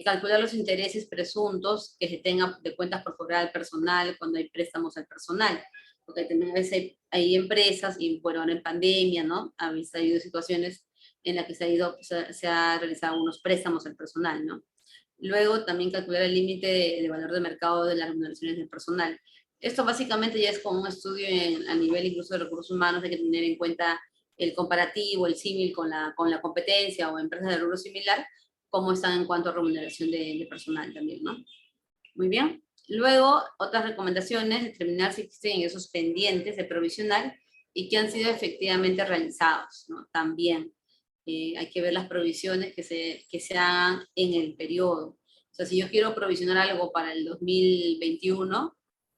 Calcular los intereses presuntos que se tengan de cuentas por cobrar al personal cuando hay préstamos al personal. Porque también a veces hay empresas, y bueno, ahora en pandemia, ¿no? Ha habido situaciones en las que se ha realizado unos préstamos al personal, ¿no? Luego también calcular el límite de valor de mercado de las remuneraciones del personal. Esto básicamente ya es como un estudio a nivel incluso de recursos humanos, hay que tener en cuenta el comparativo, el símil con la competencia o empresas de rubro similar, cómo están en cuanto a remuneración de personal también, ¿no? Muy bien. Luego, otras recomendaciones, determinar si existen ingresos pendientes de provisional y que han sido efectivamente realizados, ¿no? También hay que ver las provisiones que se hagan en el periodo. O sea, si yo quiero provisionar algo para el 2021,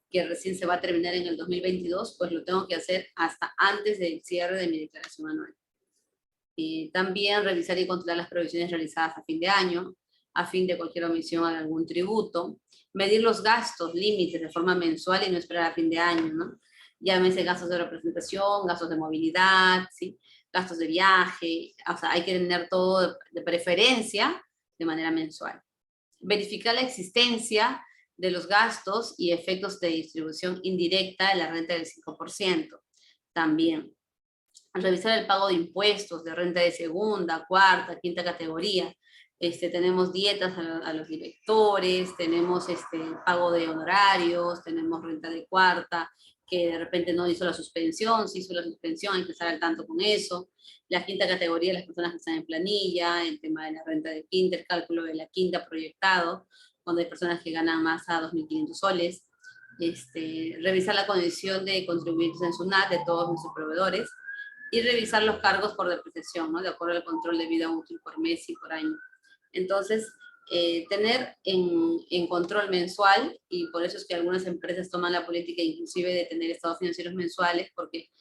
que recién se va a terminar en el 2022, pues lo tengo que hacer hasta antes del cierre de mi declaración anual. También revisar y controlar las provisiones realizadas a fin de año, a fin de cualquier omisión de algún tributo, medir los gastos límites de forma mensual y no esperar a fin de año, ¿no? Llámese gastos de representación, gastos de movilidad, ¿sí? Gastos de viaje, o sea, hay que tener todo de preferencia de manera mensual. Verificar la existencia de los gastos y efectos de distribución indirecta de la renta del 5%, también. Revisar el pago de impuestos, de renta de segunda, cuarta, quinta categoría. Tenemos dietas a los directores, tenemos pago de honorarios, tenemos renta de cuarta, que de repente no hizo la suspensión, si hizo la suspensión hay que estar al tanto con eso. La quinta categoría, las personas que están en planilla, el tema de la renta de quinta, el cálculo de la quinta proyectado, cuando hay personas que ganan más a 2.500 soles. Revisar la condición de contribuyentes en SUNAT de todos nuestros proveedores, y revisar los cargos por depreciación, ¿no? De acuerdo al control de vida útil por mes y por año. Entonces, tener en control mensual, y por eso es que algunas empresas toman la política inclusive de tener estados financieros mensuales, porque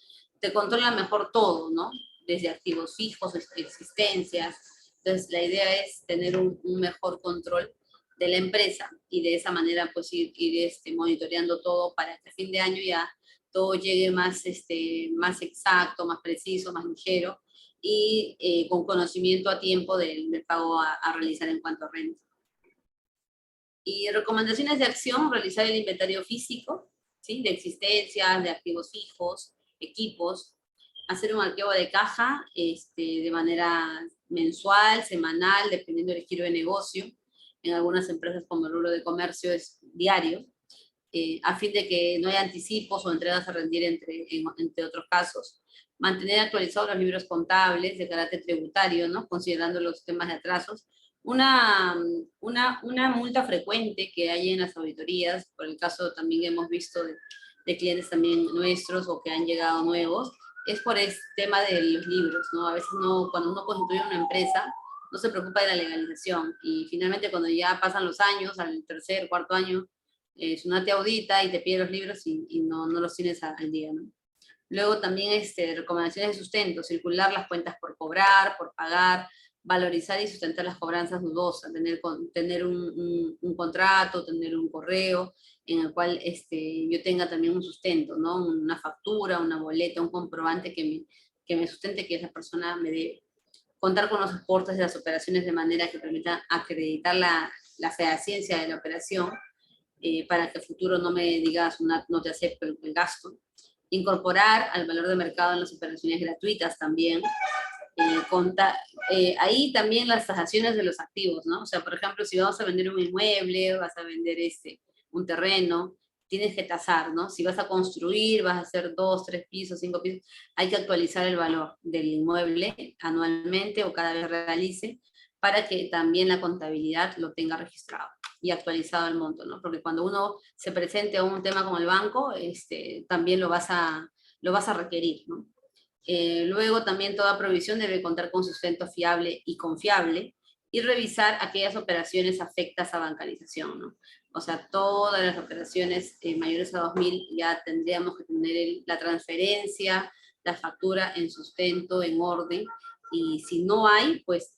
te controla mejor todo, ¿no? Desde activos fijos, existencias. Entonces, la idea es tener un mejor control de la empresa y de esa manera pues ir monitoreando todo para que a fin de año ya todo llegue más exacto, más preciso, más ligero y con conocimiento a tiempo del pago a realizar en cuanto a renta. Y recomendaciones de acción: realizar el inventario físico, ¿sí? De existencias, de activos fijos, equipos, hacer un arqueo de caja de manera mensual, semanal, dependiendo del giro de negocio. En algunas empresas como el rubro de comercio es diario, a fin de que no haya anticipos o entregas a rendir entre otros casos. Mantener actualizados los libros contables de carácter tributario, ¿no? Considerando los temas de atrasos. Una multa frecuente que hay en las auditorías, por el caso también hemos visto de clientes también nuestros o que han llegado nuevos, es por este tema de los libros, ¿no? A veces cuando uno constituye una empresa, no se preocupa de la legalización, y finalmente cuando ya pasan los años, al tercer, cuarto año, SUNAT te audita y te pide los libros y no los tienes al día, ¿no? Luego también recomendaciones de sustento: circular las cuentas por cobrar, por pagar, valorizar y sustentar las cobranzas dudosas, tener un contrato, tener un correo en el cual yo tenga también un sustento, ¿no? Una factura, una boleta, un comprobante que me sustente que esa persona me debe. Contar con los aportes de las operaciones de manera que permitan acreditar la fehaciencia de la operación, para que el futuro no me digas no te acepto el gasto. Incorporar al valor de mercado en las operaciones gratuitas también. Ahí también las tasaciones de los activos, ¿no? O sea, por ejemplo, si vamos a vender un inmueble, vas a vender un terreno, tienes que tasar, ¿no? Si vas a construir, vas a hacer 2, 3 pisos, 5 pisos, hay que actualizar el valor del inmueble anualmente o cada vez realice para que también la contabilidad lo tenga registrado y actualizado el monto, ¿no? Porque cuando uno se presente a un tema con el banco, también lo vas a requerir, ¿no? Luego también toda provisión debe contar con sustento fiable y confiable y revisar aquellas operaciones afectas a bancarización, ¿no? O sea, todas las operaciones mayores a 2.000 ya tendríamos que tener la transferencia, la factura en sustento, en orden, y si no hay, pues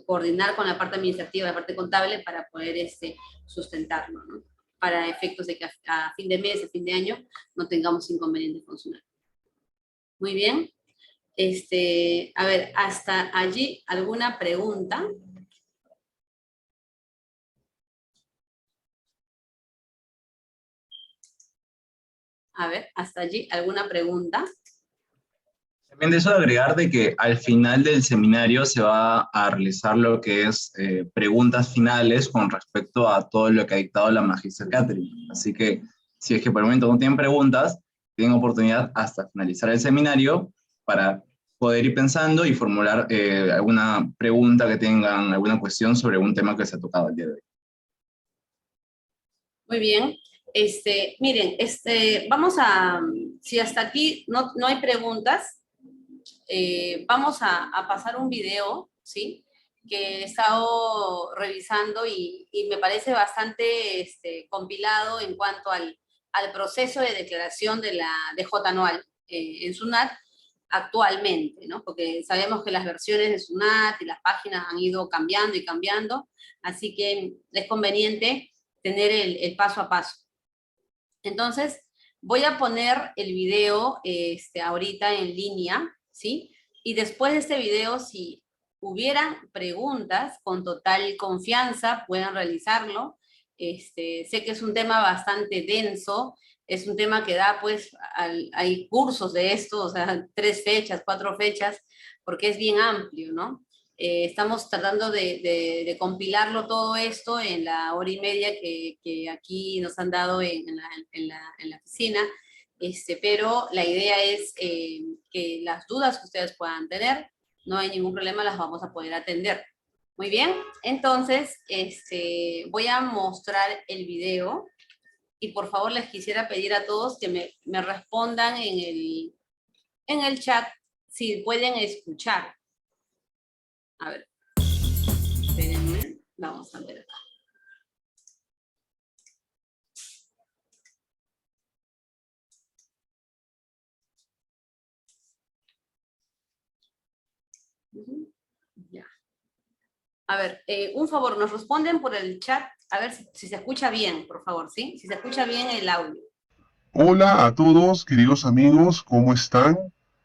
coordinar con la parte administrativa, la parte contable para poder sustentarlo, ¿no? Para efectos de que a fin de mes, a fin de año, no tengamos inconvenientes con su. Muy bien. A ver, hasta allí, ¿alguna pregunta? A ver, hasta allí, ¿alguna pregunta? También de eso agregar de que al final del seminario se va a realizar lo que es preguntas finales con respecto a todo lo que ha dictado la magistra Catherine. Así que si es que por el momento no tienen preguntas, tienen oportunidad hasta finalizar el seminario para poder ir pensando y formular alguna pregunta que tengan, alguna cuestión sobre un tema que se ha tocado el día de hoy. Muy bien. Miren, vamos a, si hasta aquí no hay preguntas, vamos a pasar un video, ¿sí? Que he estado revisando y me parece bastante compilado en cuanto al proceso de declaración de la DJ anual en SUNAT actualmente, ¿no? Porque sabemos que las versiones de SUNAT y las páginas han ido cambiando y cambiando, así que es conveniente tener el paso a paso. Entonces, voy a poner el video ahorita en línea, ¿sí? Y después de este video, si hubieran preguntas, con total confianza puedan realizarlo. Sé que es un tema bastante denso, es un tema que da, pues, hay cursos de esto, o sea, 3 fechas, 4 fechas, porque es bien amplio, ¿no? Estamos tratando de compilarlo todo esto en la hora y media que aquí nos han dado en la oficina, pero la idea es que las dudas que ustedes puedan tener, no hay ningún problema, las vamos a poder atender. Muy bien, entonces voy a mostrar el video y por favor les quisiera pedir a todos que me respondan en el chat si pueden escuchar. A ver, espérenme, vamos a ver acá. Ya. A ver, un favor, nos responden por el chat, a ver si se escucha bien, por favor, ¿sí? Si se escucha bien el audio. Hola a todos, queridos amigos, ¿cómo están?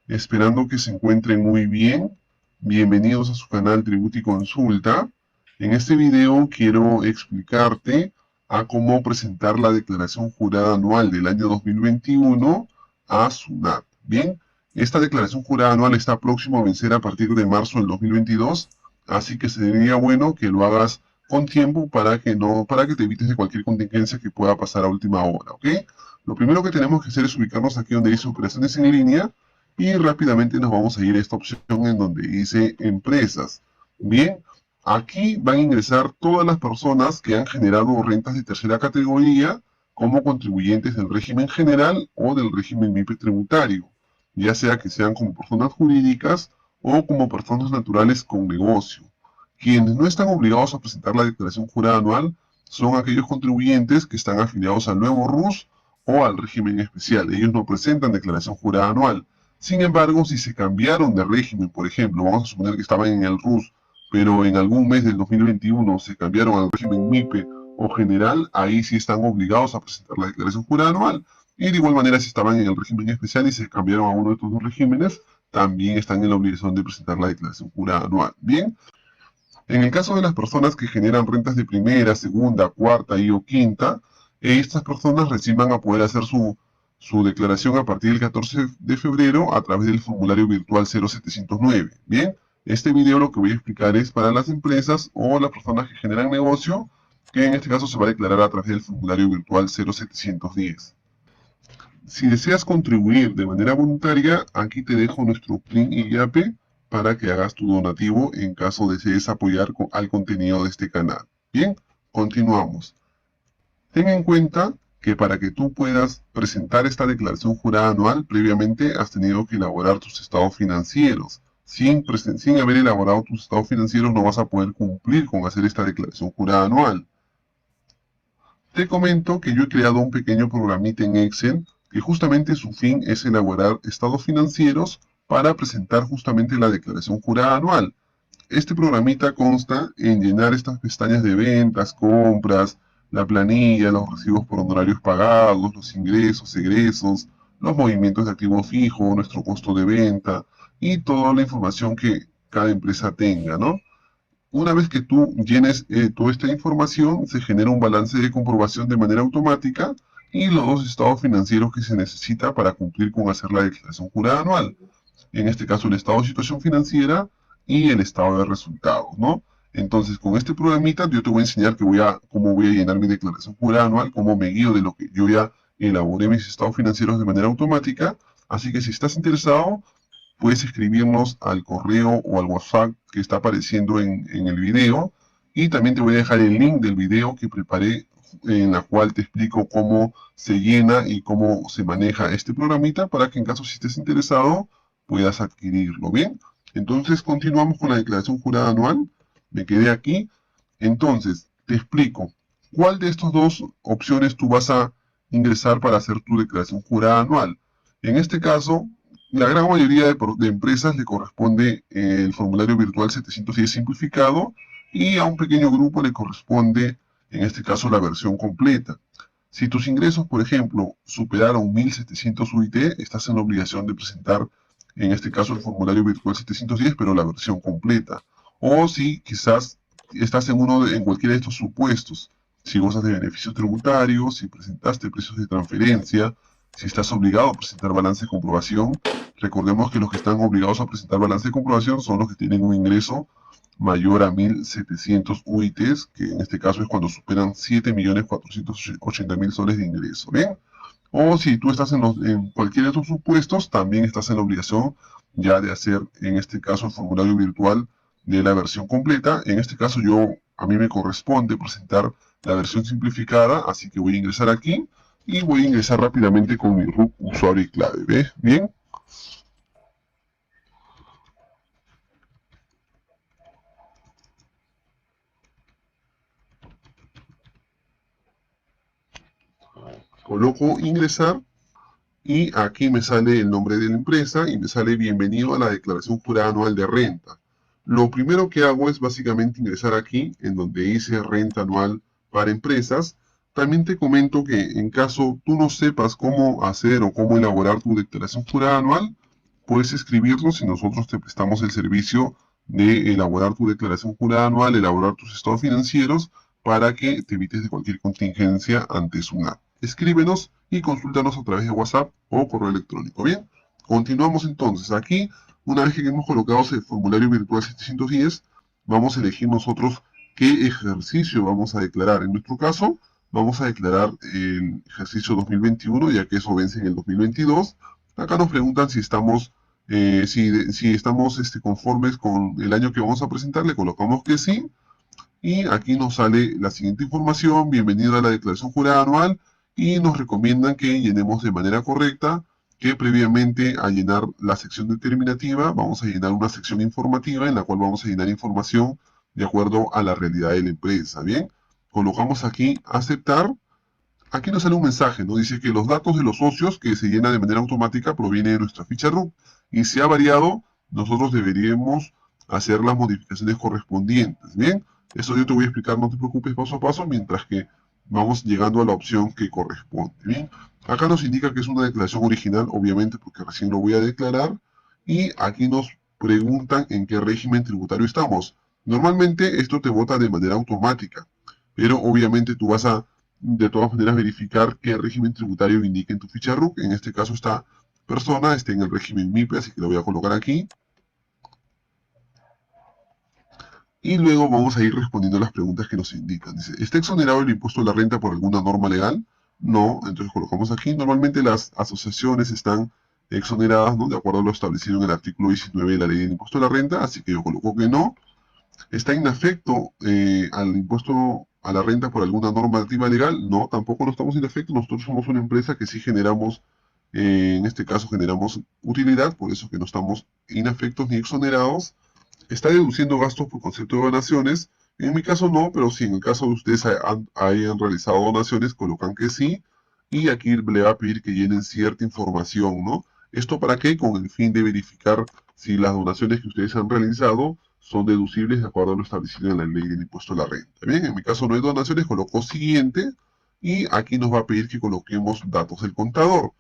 Esperando que se encuentren muy bien. Bienvenidos a su canal Tributo y Consulta. En este video quiero explicarte a cómo presentar la declaración jurada anual del año 2021 a SUNAT. Bien, esta declaración jurada anual está próximo a vencer a partir de marzo del 2022, así que sería bueno que lo hagas con tiempo para que te evites de cualquier contingencia que pueda pasar a última hora, ¿ok? Lo primero que tenemos que hacer es ubicarnos aquí donde dice operaciones en línea y rápidamente nos vamos a ir a esta opción en donde dice empresas. Bien, aquí van a ingresar todas las personas que han generado rentas de tercera categoría como contribuyentes del régimen general o del régimen MIPE tributario, ya sea que sean como personas jurídicas o como personas naturales con negocio. Quienes no están obligados a presentar la declaración jurada anual son aquellos contribuyentes que están afiliados al nuevo RUS o al régimen especial. Ellos no presentan declaración jurada anual. Sin embargo, si se cambiaron de régimen, por ejemplo, vamos a suponer que estaban en el RUS, pero en algún mes del 2021 se cambiaron al régimen MIPE o general, ahí sí están obligados a presentar la declaración jurada anual. Y de igual manera, si estaban en el régimen especial y se cambiaron a uno de estos dos regímenes, también están en la obligación de presentar la declaración jurada anual. Bien, en el caso de las personas que generan rentas de primera, segunda, cuarta y o quinta, estas personas recién van a poder hacer su declaración a partir del 14 de febrero a través del formulario virtual 0709. Bien, este video lo que voy a explicar es para las empresas o las personas que generan negocio, que en este caso se va a declarar a través del formulario virtual 0710. Si deseas contribuir de manera voluntaria, aquí te dejo nuestro PLIN y YAPE para que hagas tu donativo en caso desees apoyar al contenido de este canal. Bien, continuamos. Ten en cuenta que para que tú puedas presentar esta declaración jurada anual, previamente has tenido que elaborar tus estados financieros. Sin haber elaborado tus estados financieros no vas a poder cumplir con hacer esta declaración jurada anual. Te comento que yo he creado un pequeño programita en Excel que justamente su fin es elaborar estados financieros para presentar justamente la declaración jurada anual. Este programita consta en llenar estas pestañas de ventas, compras, la planilla, los recibos por honorarios pagados, los ingresos, egresos, los movimientos de activo fijo, nuestro costo de venta y toda la información que cada empresa tenga, ¿no? Una vez que tú llenes toda esta información, se genera un balance de comprobación de manera automática y los dos estados financieros que se necesita para cumplir con hacer la declaración jurada anual. En este caso, el estado de situación financiera y el estado de resultados, ¿no? Entonces, con este programita yo te voy a enseñar cómo voy a llenar mi declaración jurada anual, cómo me guío de lo que yo ya elaboré mis estados financieros de manera automática. Así que si estás interesado, puedes escribirnos al correo o al WhatsApp que está apareciendo en el video. Y también te voy a dejar el link del video que preparé en la cual te explico cómo se llena y cómo se maneja este programita para que en caso si estés interesado puedas adquirirlo. Bien, entonces continuamos con la declaración jurada anual. Me quedé aquí. Entonces, te explico. ¿Cuál de estas dos opciones tú vas a ingresar para hacer tu declaración jurada anual? En este caso, la gran mayoría de empresas le corresponde el formulario virtual 710 simplificado y a un pequeño grupo le corresponde, en este caso, la versión completa. Si tus ingresos, por ejemplo, superaron 1.700 UIT, estás en la obligación de presentar, en este caso, el formulario virtual 710, pero la versión completa. O si quizás estás en cualquiera de estos supuestos, si gozas de beneficios tributarios, si presentaste precios de transferencia, si estás obligado a presentar balance de comprobación. Recordemos que los que están obligados a presentar balance de comprobación son los que tienen un ingreso mayor a 1.700 UITs, que en este caso es cuando superan 7.480.000 soles de ingreso. ¿Bien? O si tú estás en cualquiera de estos supuestos, también estás en la obligación ya de hacer, en este caso, el formulario virtual de la versión completa. En este caso, a mí me corresponde presentar la versión simplificada, así que voy a ingresar aquí y voy a ingresar rápidamente con mi RUC, usuario y clave. ¿Ves? Bien. Coloco ingresar y aquí me sale el nombre de la empresa y me sale bienvenido a la declaración jurada anual de renta. Lo primero que hago es básicamente ingresar aquí en donde dice renta anual para empresas. También te comento que en caso tú no sepas cómo hacer o cómo elaborar tu declaración jurada anual, puedes escribirnos y nosotros te prestamos el servicio de elaborar tu declaración jurada anual, elaborar tus estados financieros para que te evites de cualquier contingencia ante SUNAT. Escríbenos y consúltanos a través de WhatsApp o correo electrónico. Bien, continuamos entonces. Aquí, una vez que hemos colocado ese formulario virtual 710, vamos a elegir nosotros qué ejercicio vamos a declarar. En nuestro caso, vamos a declarar el ejercicio 2021, ya que eso vence en el 2022. Acá nos preguntan si estamos, conformes con el año que vamos a presentar. Le colocamos que sí. Y aquí nos sale la siguiente información. Bienvenido a la declaración jurada anual. Y nos recomiendan que llenemos de manera correcta, que previamente a llenar la sección determinativa, vamos a llenar una sección informativa en la cual vamos a llenar información de acuerdo a la realidad de la empresa. Bien, colocamos aquí aceptar. Aquí nos sale un mensaje, nos dice que los datos de los socios que se llena de manera automática proviene de nuestra ficha RUC. Y si ha variado, nosotros deberíamos hacer las modificaciones correspondientes. Bien, eso yo te voy a explicar, no te preocupes, paso a paso, mientras que vamos llegando a la opción que corresponde. Bien, acá nos indica que es una declaración original, obviamente porque recién lo voy a declarar. Y aquí nos preguntan en qué régimen tributario estamos. Normalmente esto te vota de manera automática, pero obviamente tú vas a de todas maneras verificar qué régimen tributario indica en tu ficha RUC. En este caso esta persona está en el régimen MIPE, así que lo voy a colocar aquí. Y luego vamos a ir respondiendo las preguntas que nos indican. Dice, ¿está exonerado el impuesto a la renta por alguna norma legal? No, entonces colocamos aquí. Normalmente las asociaciones están exoneradas, ¿no? De acuerdo a lo establecido en el artículo 19 de la ley del impuesto a la renta, así que yo coloco que no. ¿Está inafecto al impuesto a la renta por alguna normativa legal? No, tampoco no estamos inafectos. Nosotros somos una empresa que sí generamos, en este caso generamos utilidad, por eso que no estamos inafectos ni exonerados. ¿Está deduciendo gastos por concepto de donaciones? En mi caso no, pero si en el caso de ustedes hayan realizado donaciones, colocan que sí. Y aquí le va a pedir que llenen cierta información, ¿no? ¿Esto para qué? Con el fin de verificar si las donaciones que ustedes han realizado son deducibles de acuerdo a lo establecido en la ley del impuesto a la renta. Bien, en mi caso no hay donaciones, coloco siguiente. Y aquí nos va a pedir que coloquemos datos del contador.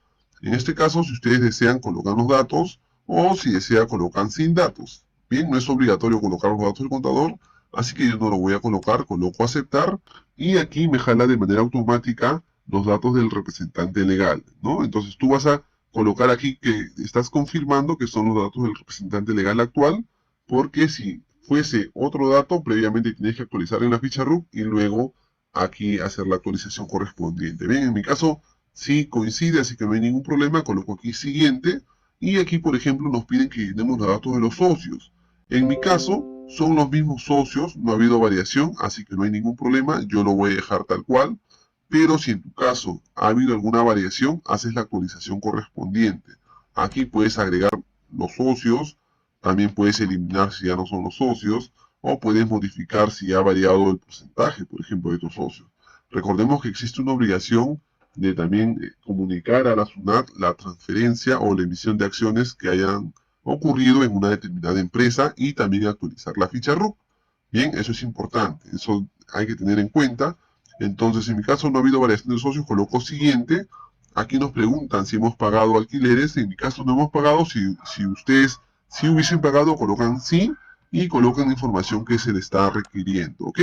En este caso, si ustedes desean, colocan los datos, o si desea, colocan sin datos. Bien, no es obligatorio colocar los datos del contador, así que yo no lo voy a colocar, coloco aceptar, y aquí me jala de manera automática los datos del representante legal, ¿no? Entonces tú vas a colocar aquí que estás confirmando que son los datos del representante legal actual, porque si fuese otro dato, previamente tienes que actualizar en la ficha RUC y luego aquí hacer la actualización correspondiente. Bien, en mi caso sí coincide, así que no hay ningún problema, coloco aquí siguiente, y aquí por ejemplo nos piden que llenemos los datos de los socios. En mi caso, son los mismos socios, no ha habido variación, así que no hay ningún problema, yo lo voy a dejar tal cual. Pero si en tu caso ha habido alguna variación, haces la actualización correspondiente. Aquí puedes agregar los socios, también puedes eliminar si ya no son los socios, o puedes modificar si ha variado el porcentaje, por ejemplo, de tus socios. Recordemos que existe una obligación de también comunicar a la SUNAT la transferencia o la emisión de acciones que hayan ocurrido en una determinada empresa y también actualizar la ficha RUC. Bien, eso es importante, eso hay que tener en cuenta. Entonces, en mi caso no ha habido variación de socios, coloco siguiente. Aquí nos preguntan si hemos pagado alquileres. En mi caso no hemos pagado. Si ustedes sí hubiesen pagado, colocan sí y colocan la información que se le está requiriendo. ¿Ok?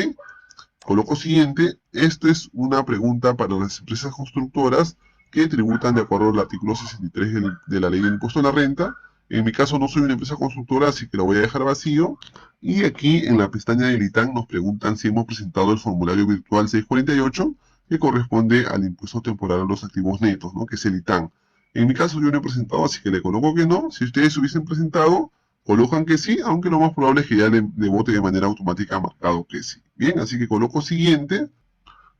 Coloco siguiente. Esta es una pregunta para las empresas constructoras que tributan de acuerdo al artículo 63 de la ley del impuesto a la renta. En mi caso no soy una empresa constructora, así que lo voy a dejar vacío. Y aquí en la pestaña del ITAN nos preguntan si hemos presentado el formulario virtual 648, que corresponde al impuesto temporal a los activos netos, ¿no? Que es el ITAN. En mi caso yo no he presentado, así que le coloco que no. Si ustedes hubiesen presentado, colocan que sí, aunque lo más probable es que ya le vote de manera automática marcado que sí. Bien, así que coloco siguiente.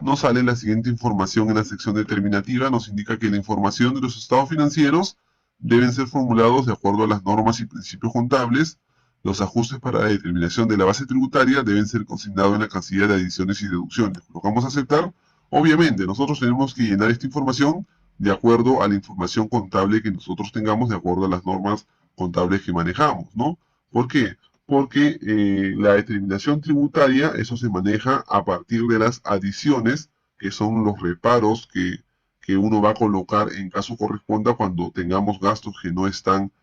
Nos sale la siguiente información en la sección determinativa. Nos indica que la información de los estados financieros deben ser formulados de acuerdo a las normas y principios contables. Los ajustes para la determinación de la base tributaria deben ser consignados en la casilla de adiciones y deducciones. Colocamos aceptar. Obviamente, nosotros tenemos que llenar esta información de acuerdo a la información contable que nosotros tengamos, de acuerdo a las normas contables que manejamos, ¿no? ¿Por qué? Porque la determinación tributaria, eso se maneja a partir de las adiciones, que son los reparos que uno va a colocar en caso corresponda cuando tengamos gastos que no están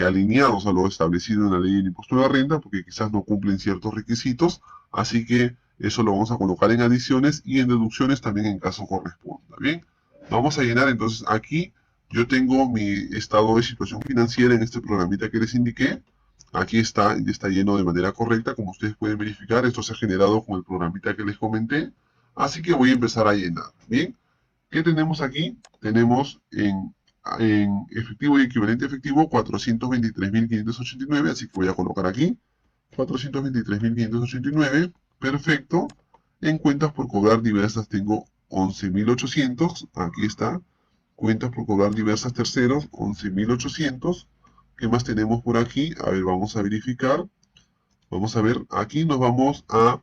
alineados a lo establecido en la ley del impuesto de la renta, porque quizás no cumplen ciertos requisitos, así que eso lo vamos a colocar en adiciones y en deducciones también en caso corresponda. Bien, vamos a llenar entonces aquí. Yo tengo mi estado de situación financiera en este programita que les indiqué. Aquí está, ya está lleno de manera correcta, como ustedes pueden verificar. Esto se ha generado con el programita que les comenté. Así que voy a empezar a llenar. Bien, ¿qué tenemos aquí? Tenemos en efectivo y equivalente efectivo 423.589, así que voy a colocar aquí 423.589. Perfecto. En cuentas por cobrar diversas tengo 11.800. Aquí está. Cuentas por cobrar diversas terceros, 11.800. ¿Qué más tenemos por aquí? A ver, vamos a verificar. Vamos a ver, aquí nos vamos a,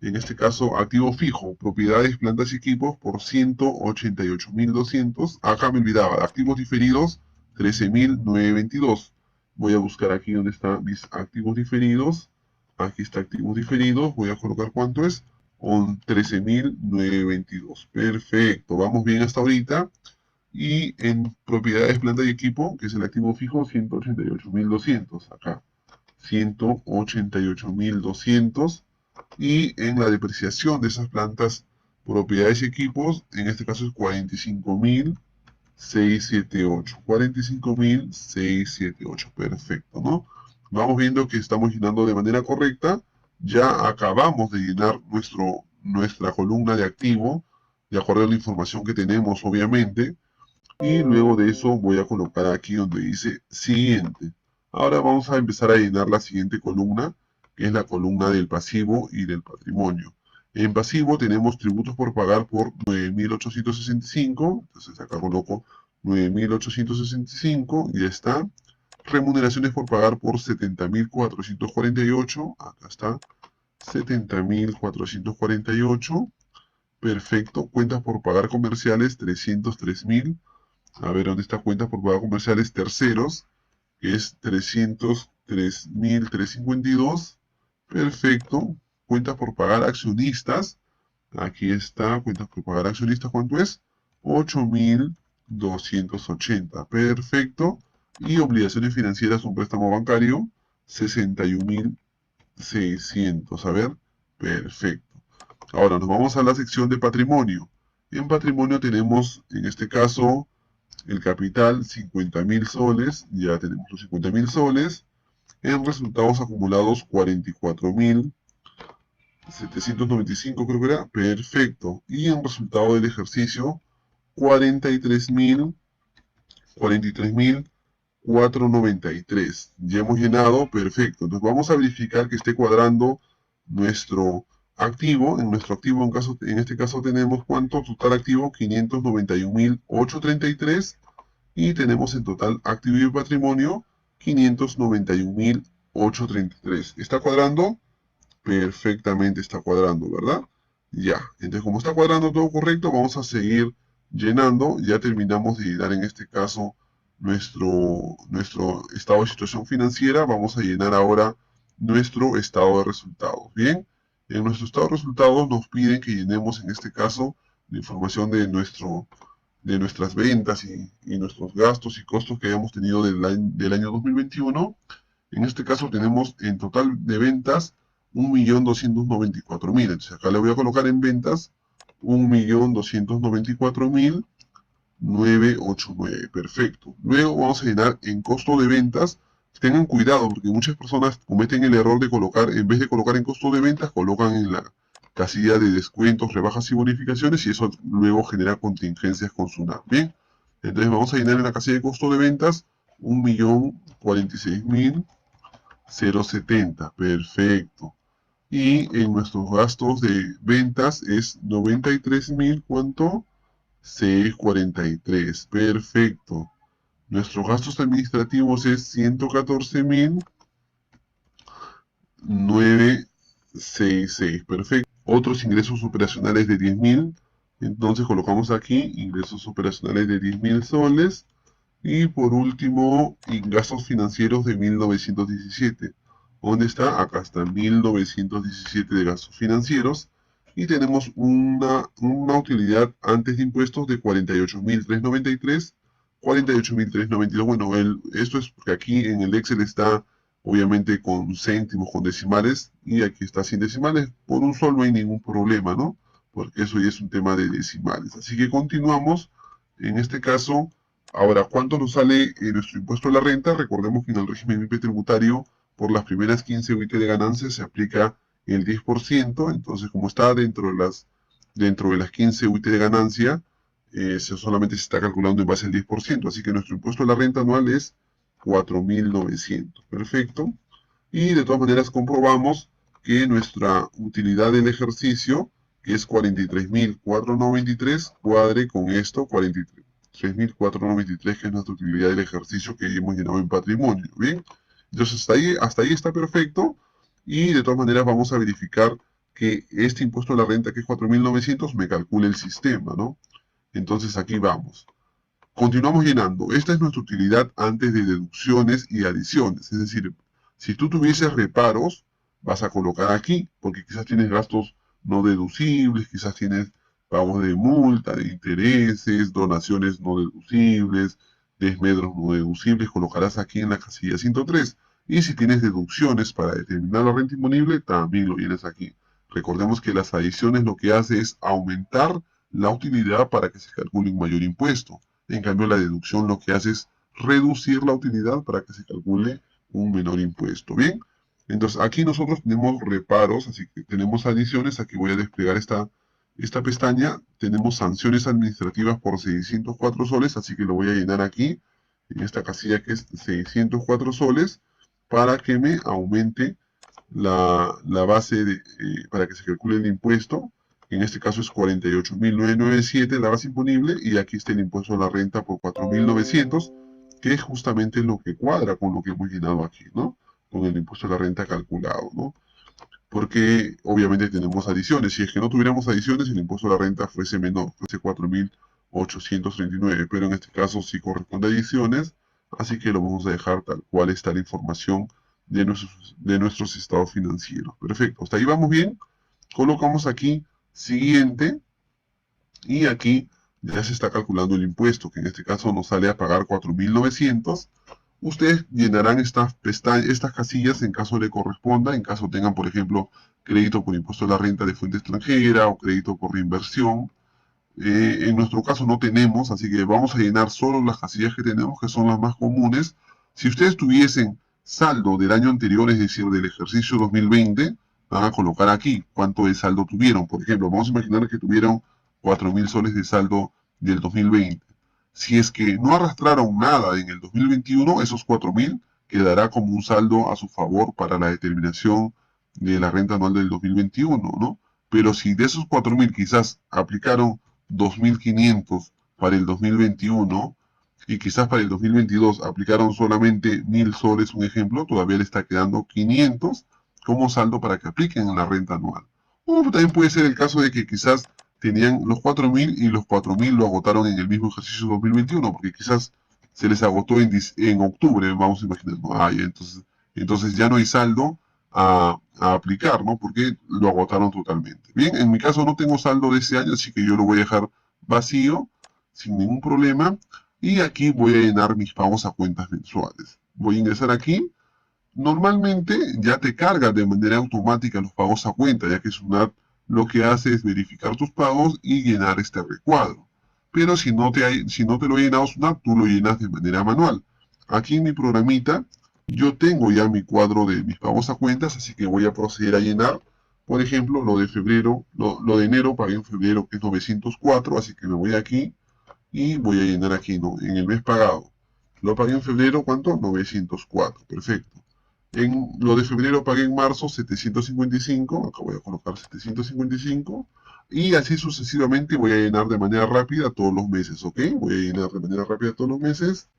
en este caso, activo fijo, propiedades, plantas y equipos por 188.200. Acá me olvidaba, activos diferidos, 13.922. Voy a buscar aquí donde están mis activos diferidos. Aquí está activos diferidos. Voy a colocar cuánto es. 13.922. Perfecto, vamos bien hasta ahorita. Y en propiedades, planta y equipo, que es el activo fijo, 188.200. Acá, 188.200. Y en la depreciación de esas plantas, propiedades y equipos, en este caso es 45.678. 45.678. Perfecto, ¿no? Vamos viendo que estamos llenando de manera correcta. Ya acabamos de llenar nuestra columna de activo, de acuerdo a la información que tenemos, obviamente. Y luego de eso voy a colocar aquí donde dice siguiente. Ahora vamos a empezar a llenar la siguiente columna, que es la columna del pasivo y del patrimonio. En pasivo tenemos tributos por pagar por 9.865. Entonces acá coloco 9.865 y ya está. Remuneraciones por pagar por 70.448. Acá está. 70.448. Perfecto. Cuentas por pagar comerciales 303.000. A ver, ¿dónde está cuentas por pagar comerciales terceros? Que es 303.352. Perfecto. Cuentas por pagar accionistas. Aquí está, cuentas por pagar accionistas, ¿cuánto es? 8.280. Perfecto. Y obligaciones financieras, un préstamo bancario, 61.600. A ver, perfecto. Ahora nos vamos a la sección de patrimonio. En patrimonio tenemos, en este caso, el capital 50.000 soles, ya tenemos los 50.000 soles. En resultados acumulados 44.795 creo que era, perfecto. Y en resultado del ejercicio 43.493. Ya hemos llenado, perfecto. Entonces vamos a verificar que esté cuadrando nuestro activo. En nuestro activo, en este caso tenemos ¿cuánto? Total activo 591.833. Y tenemos en total activo y patrimonio 591.833. ¿Está cuadrando? Perfectamente está cuadrando, ¿verdad? Ya, entonces como está cuadrando todo correcto, vamos a seguir llenando. Ya terminamos de llenar en este caso nuestro estado de situación financiera. Vamos a llenar ahora nuestro estado de resultados. Bien, en nuestro estado de resultados nos piden que llenemos en este caso la información de nuestras ventas y nuestros gastos y costos que hayamos tenido del año 2021. En este caso tenemos en total de ventas 1.294.000. Entonces acá le voy a colocar en ventas 1.294.989. Perfecto. Luego vamos a llenar en costo de ventas. Tengan cuidado porque muchas personas cometen el error de colocar, en vez de colocar en costo de ventas, colocan en la casilla de descuentos, rebajas y bonificaciones y eso luego genera contingencias con SUNAT. Bien, entonces vamos a llenar en la casilla de costo de ventas 1.046.070. Perfecto. Y en nuestros gastos de ventas es 93.000, ¿cuánto? 643. Perfecto. Nuestros gastos administrativos es 114.966. Perfecto. Otros ingresos operacionales de 10.000. Entonces colocamos aquí ingresos operacionales de 10.000 soles. Y por último, gastos financieros de 1917. ¿Dónde está? Acá está 1917 de gastos financieros. Y tenemos una utilidad antes de impuestos de 48.393. 48.392. Bueno, esto es porque aquí en el Excel está obviamente con céntimos, con decimales. Y aquí está sin decimales. Por un sol no hay ningún problema, ¿no? Porque eso ya es un tema de decimales. Así que continuamos. En este caso, ahora, ¿cuánto nos sale nuestro impuesto a la renta? Recordemos que en el régimen IP tributario, por las primeras 15 UIT de ganancias se aplica el 10%. Entonces, como está dentro de las 15 UIT de ganancia, solamente se está calculando en base al 10%. Así que nuestro impuesto a la renta anual es 4.900. Perfecto. Y de todas maneras comprobamos que nuestra utilidad del ejercicio, que es 43.493, cuadre con esto, 43.493, que es nuestra utilidad del ejercicio que hemos llenado en patrimonio. Bien, entonces hasta ahí está perfecto. Y de todas maneras vamos a verificar que este impuesto a la renta, que es 4.900, me calcule el sistema, ¿no? Entonces aquí vamos. Continuamos llenando. Esta es nuestra utilidad antes de deducciones y adiciones. Es decir, si tú tuvieses reparos, vas a colocar aquí, porque quizás tienes gastos no deducibles, quizás tienes pagos de multa, de intereses, donaciones no deducibles, desmedros no deducibles, colocarás aquí en la casilla 103. Y si tienes deducciones para determinar la renta imponible, también lo llenas aquí. Recordemos que las adiciones lo que hace es aumentar la utilidad para que se calcule un mayor impuesto. En cambio, la deducción lo que hace es reducir la utilidad para que se calcule un menor impuesto. Bien, Entonces, aquí nosotros tenemos reparos, así que tenemos adiciones. Aquí voy a desplegar esta pestaña. Tenemos sanciones administrativas por 604 soles, así que lo voy a llenar aquí, en esta casilla que es 604 soles, para que me aumente la base para que se calcule el impuesto. En este caso es 48.997 la base imponible, y aquí está el impuesto a la renta por 4.900, que es justamente lo que cuadra con lo que hemos llenado aquí, ¿no? Con el impuesto a la renta calculado, ¿no? Porque obviamente tenemos adiciones. Si es que no tuviéramos adiciones, el impuesto a la renta fuese menor, fuese 4.839, pero en este caso sí corresponde a adiciones, así que lo vamos a dejar tal cual está la información de nuestros estados financieros. Perfecto, hasta ahí vamos bien. Colocamos aquí siguiente, y aquí ya se está calculando el impuesto, que en este caso nos sale a pagar 4.900. Ustedes llenarán estas casillas en caso le corresponda, en caso tengan, por ejemplo, crédito por impuesto a la renta de fuente extranjera o crédito por reinversión. En nuestro caso no tenemos, así que vamos a llenar solo las casillas que tenemos, que son las más comunes. Si ustedes tuviesen saldo del año anterior, es decir, del ejercicio 2020, van a colocar aquí cuánto de saldo tuvieron. Por ejemplo, vamos a imaginar que tuvieron 4.000 soles de saldo del 2020. Si es que no arrastraron nada en el 2021, esos 4.000 quedará como un saldo a su favor para la determinación de la renta anual del 2021, ¿no? Pero si de esos 4.000 quizás aplicaron 2.500 para el 2021, y quizás para el 2022 aplicaron solamente 1.000 soles, un ejemplo, todavía le está quedando 500 como saldo para que apliquen en la renta anual. O también puede ser el caso de que quizás tenían los 4.000 y los 4.000 lo agotaron en el mismo ejercicio 2021, porque quizás se les agotó en octubre, vamos a imaginar, ¿no? Entonces ya no hay saldo a aplicar, ¿no? Porque lo agotaron totalmente. Bien, en mi caso no tengo saldo de ese año, así que yo lo voy a dejar vacío, sin ningún problema. Y aquí voy a llenar mis pagos a cuentas mensuales. Voy a ingresar aquí. Normalmente ya te carga de manera automática los pagos a cuenta, ya que SUNAT lo que hace es verificar tus pagos y llenar este recuadro. Pero si no te lo ha llenado SUNAT, tú lo llenas de manera manual. Aquí en mi programita yo tengo ya mi cuadro de mis pagos a cuentas, así que voy a proceder a llenar. Por ejemplo, lo de febrero, lo de enero pagué en febrero, que es 904, así que me voy aquí y voy a llenar aquí, ¿no? En el mes pagado. Lo pagué en febrero, ¿cuánto? 904, perfecto. En lo de febrero pagué en marzo 755, acá voy a colocar 755, y así sucesivamente voy a llenar de manera rápida todos los meses, ¿ok? Voy a llenar de manera rápida todos los meses.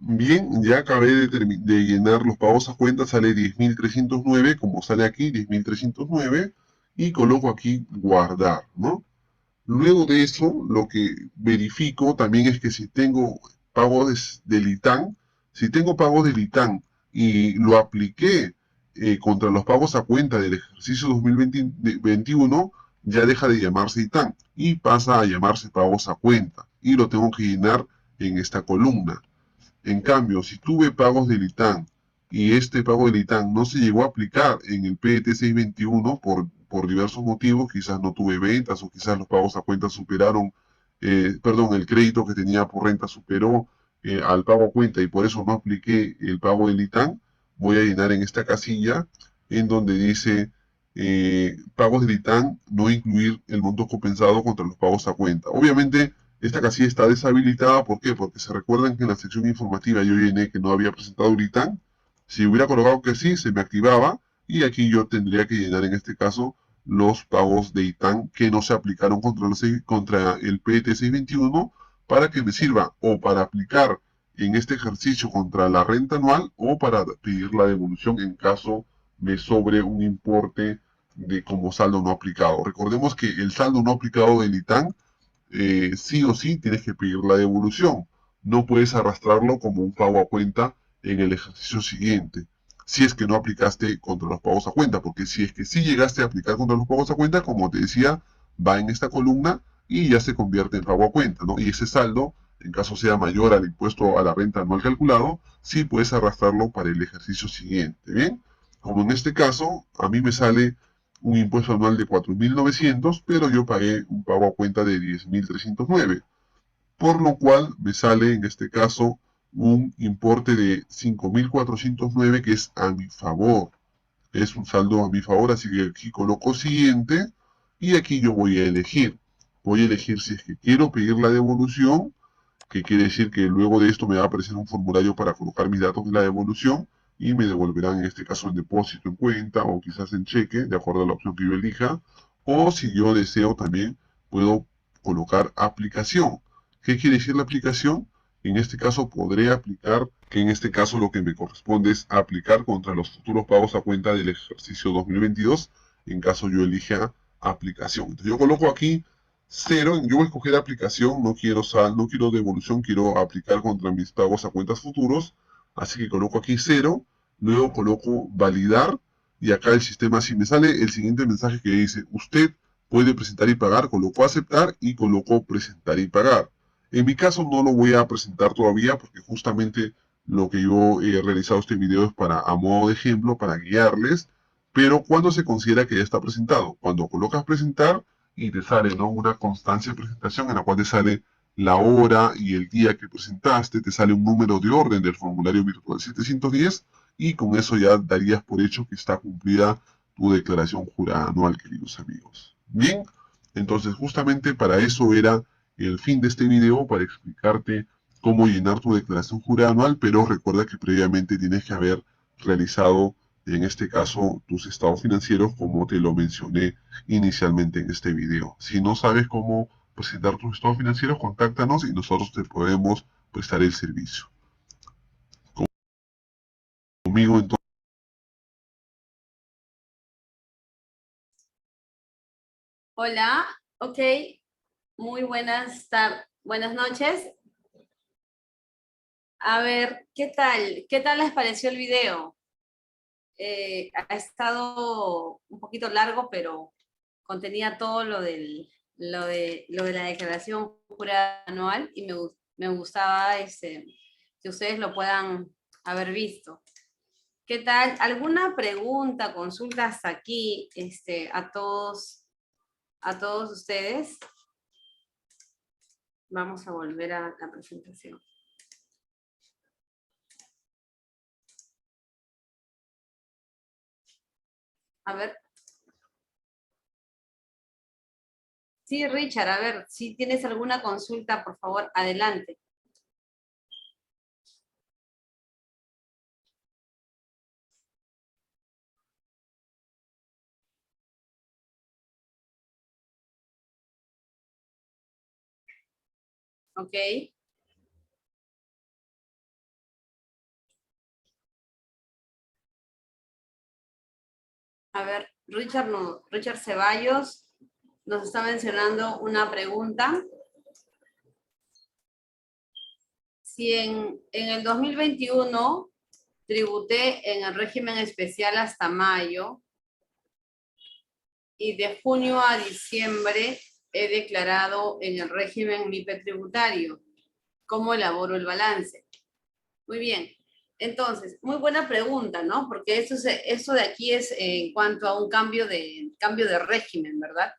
Bien, ya acabé de llenar los pagos a cuenta, sale 10.309, como sale aquí, 10.309, y coloco aquí guardar, ¿no? Luego de eso, lo que verifico también es que si tengo pagos del ITAN, si tengo pagos del ITAN y lo apliqué contra los pagos a cuenta del ejercicio 2021, ya deja de llamarse ITAN y pasa a llamarse pagos a cuenta, y lo tengo que llenar en esta columna. En cambio, si tuve pagos del ITAN y este pago del ITAN no se llegó a aplicar en el PET 621 por diversos motivos, quizás no tuve ventas o quizás los pagos a cuenta superaron, perdón, el crédito que tenía por renta superó al pago a cuenta y por eso no apliqué el pago del ITAN, voy a llenar en esta casilla en donde dice pagos del ITAN, no incluir el monto compensado contra los pagos a cuenta. Obviamente, esta casilla está deshabilitada. ¿Por qué? Porque se recuerdan que en la sección informativa yo llené que no había presentado el ITAN. Si hubiera colocado que sí, se me activaba y aquí yo tendría que llenar en este caso los pagos de ITAN que no se aplicaron contra el PET 621 para que me sirva o para aplicar en este ejercicio contra la renta anual o para pedir la devolución en caso me sobre un importe de como saldo no aplicado. Recordemos que el saldo no aplicado del ITAN sí o sí tienes que pedir la devolución. No puedes arrastrarlo como un pago a cuenta en el ejercicio siguiente. Si es que no aplicaste contra los pagos a cuenta, porque si es que sí llegaste a aplicar contra los pagos a cuenta, como te decía, va en esta columna y ya se convierte en pago a cuenta, ¿no? Y ese saldo, en caso sea mayor al impuesto a la renta anual calculado, sí puedes arrastrarlo para el ejercicio siguiente, ¿bien? Como en este caso, a mí me sale un impuesto anual de 4.900, pero yo pagué un pago a cuenta de 10.309. por lo cual me sale en este caso un importe de 5.409 que es a mi favor. Es un saldo a mi favor, así que aquí coloco siguiente y aquí yo voy a elegir. Voy a elegir si es que quiero pedir la devolución, que quiere decir que luego de esto me va a aparecer un formulario para colocar mis datos de la devolución y me devolverán en este caso en depósito en cuenta o quizás en cheque, de acuerdo a la opción que yo elija. O si yo deseo también puedo colocar aplicación. ¿Qué quiere decir la aplicación? En este caso podré aplicar, que en este caso lo que me corresponde es aplicar contra los futuros pagos a cuenta del ejercicio 2022, en caso yo elija aplicación. Entonces yo coloco aquí 0, yo voy a escoger aplicación, no quiero sal, no quiero devolución, quiero aplicar contra mis pagos a cuentas futuros, así que coloco aquí 0, luego coloco validar, y acá el sistema si me sale el siguiente mensaje que dice, usted puede presentar y pagar, coloco aceptar y coloco presentar y pagar. En mi caso no lo voy a presentar todavía porque justamente lo que yo he realizado este video es para, a modo de ejemplo, para guiarles, pero ¿cuándo se considera que ya está presentado? Cuando colocas presentar y te sale, ¿no?, una constancia de presentación en la cual te sale la hora y el día que presentaste, te sale un número de orden del formulario virtual 710 y con eso ya darías por hecho que está cumplida tu declaración jurada anual, queridos amigos. Bien, entonces justamente para eso era el fin de este video, para explicarte cómo llenar tu declaración jurada anual, pero recuerda que previamente tienes que haber realizado, en este caso, tus estados financieros como te lo mencioné inicialmente en este video. Si no sabes cómo presentar tus estados financieros, contáctanos y nosotros te podemos prestar el servicio. Conmigo entonces. Hola, ok, muy buenas noches. A ver, ¿qué tal? ¿Qué tal les pareció el video? Ha estado un poquito largo, pero contenía todo lo de la declaración jurada anual y me gustaba que ustedes lo puedan haber visto. ¿Qué tal? ¿Alguna pregunta, consulta hasta aquí a todos ustedes? Vamos a volver a la presentación. A ver. Sí, Richard, a ver, si tienes alguna consulta, por favor, adelante. Ok. A ver, Richard, no, Richard Ceballos nos está mencionando una pregunta. Si en el 2021 tributé en el régimen especial hasta mayo y de junio a diciembre he declarado en el régimen MIPE tributario, ¿cómo elaboro el balance? Muy bien. Entonces, muy buena pregunta, ¿no? Porque esto de aquí es en cuanto a un cambio de régimen, ¿verdad?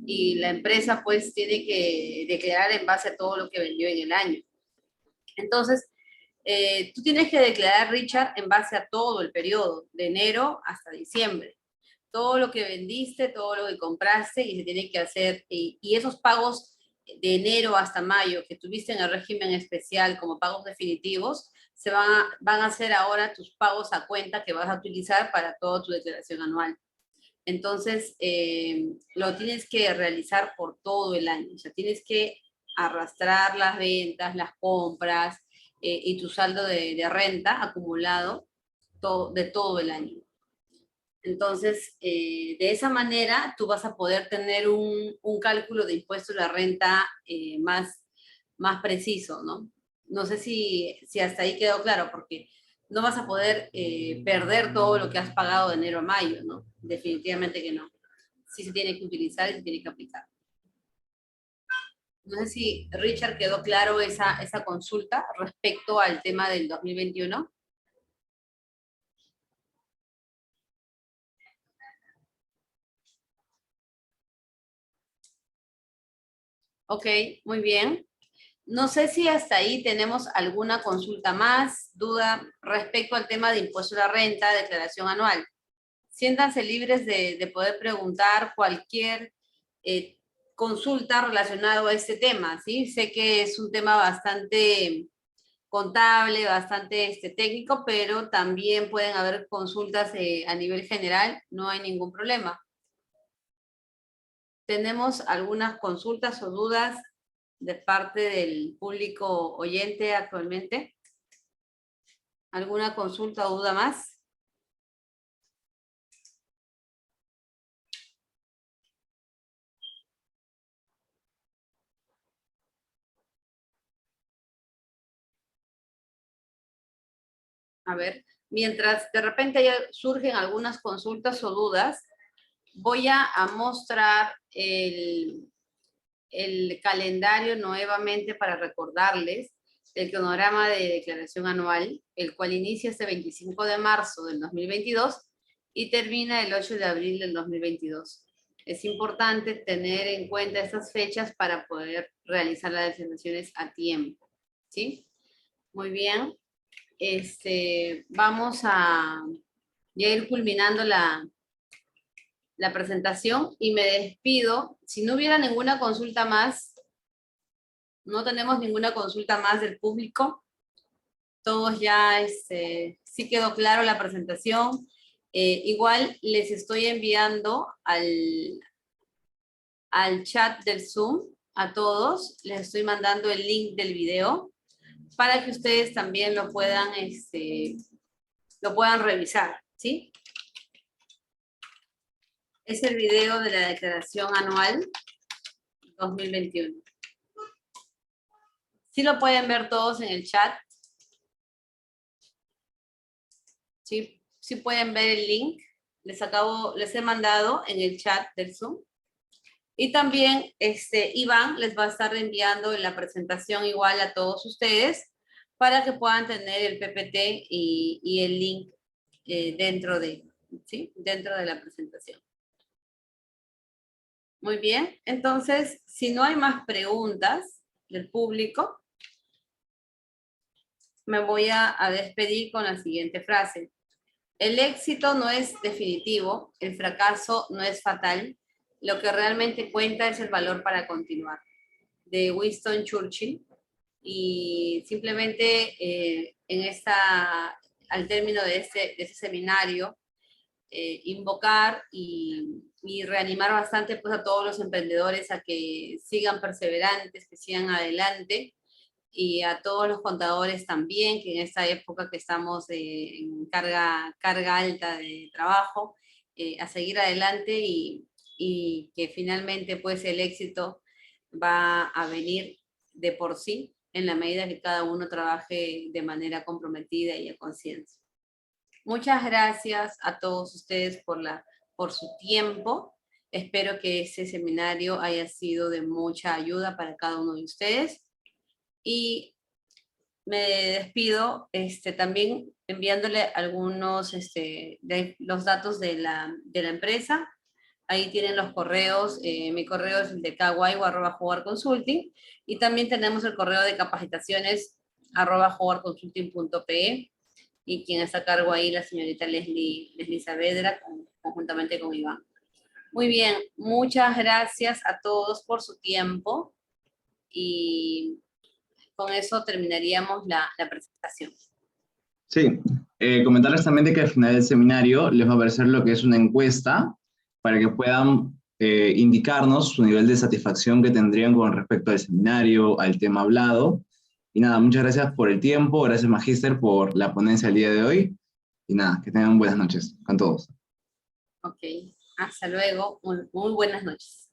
Y la empresa pues tiene que declarar en base a todo lo que vendió en el año. Entonces, tú tienes que declarar, Richard, en base a todo el periodo, de enero hasta diciembre. Todo lo que vendiste, todo lo que compraste y se tiene que hacer, y esos pagos de enero hasta mayo que tuviste en el régimen especial como pagos definitivos, van a ser ahora tus pagos a cuenta que vas a utilizar para toda tu declaración anual. Entonces, lo tienes que realizar por todo el año. O sea, tienes que arrastrar las ventas, las compras y tu saldo de renta acumulado de todo el año. Entonces, de esa manera, tú vas a poder tener un cálculo de impuestos de la renta más preciso, ¿no? No sé si hasta ahí quedó claro, porque no vas a poder perder todo lo que has pagado de enero a mayo, ¿no? Definitivamente que no. Sí se tiene que utilizar y se tiene que aplicar. No sé si, Richard, quedó claro esa consulta respecto al tema del 2021. Ok, muy bien. No sé si hasta ahí tenemos alguna consulta más, duda respecto al tema de impuesto a la renta, declaración anual. Siéntanse libres de poder preguntar cualquier consulta relacionada a este tema, ¿sí? Sé que es un tema bastante contable, bastante técnico, pero también pueden haber consultas a nivel general, no hay ningún problema. ¿Tenemos algunas consultas o dudas de parte del público oyente actualmente? ¿Alguna consulta o duda más? A ver, mientras de repente ya surgen algunas consultas o dudas, voy a mostrar el calendario nuevamente para recordarles el cronograma de declaración anual, el cual inicia este 25 de marzo del 2022 y termina el 8 de abril del 2022. Es importante tener en cuenta estas fechas para poder realizar las declaraciones a tiempo, ¿sí? Muy bien. Vamos a ya ir culminando la presentación y me despido. Si no hubiera ninguna consulta más, no tenemos ninguna consulta más del público. Todos ya, sí quedó claro la presentación. Igual les estoy enviando al chat del Zoom a todos. Les estoy mandando el link del video para que ustedes también lo puedan revisar, ¿sí? Es el video de la declaración anual 2021. ¿Sí lo pueden ver todos en el chat? ¿Sí? ¿Sí pueden ver el link? Les he mandado en el chat del Zoom. Y también Iván les va a estar enviando en la presentación igual a todos ustedes para que puedan tener el PPT y el link dentro de la presentación. Muy bien, entonces, si no hay más preguntas del público, me voy a despedir con la siguiente frase. El éxito no es definitivo, el fracaso no es fatal, lo que realmente cuenta es el valor para continuar. De Winston Churchill. Y simplemente al término de este seminario, invocar y reanimar bastante pues, a todos los emprendedores a que sigan perseverantes, que sigan adelante, y a todos los contadores también, que en esta época que estamos en carga alta de trabajo, a seguir adelante y que finalmente pues el éxito va a venir de por sí en la medida que cada uno trabaje de manera comprometida y a conciencia. Muchas gracias a todos ustedes por su tiempo. Espero que este seminario haya sido de mucha ayuda para cada uno de ustedes. Y me despido también enviándole algunos de los datos de la empresa. Ahí tienen los correos. Mi correo es el de kawaiwa@hogarconsulting. Y también tenemos el correo de capacitaciones @hogarconsulting.pe. Y quien está a cargo ahí, la señorita Leslie Saavedra, conjuntamente con Iván. Muy bien, muchas gracias a todos por su tiempo. Y con eso terminaríamos la presentación. Sí, comentarles también de que al final del seminario les va a aparecer lo que es una encuesta para que puedan indicarnos su nivel de satisfacción que tendrían con respecto al seminario, al tema hablado. Y nada, muchas gracias por el tiempo, gracias Magíster por la ponencia el día de hoy. Y nada, que tengan buenas noches con todos. Ok, hasta luego, muy buenas noches.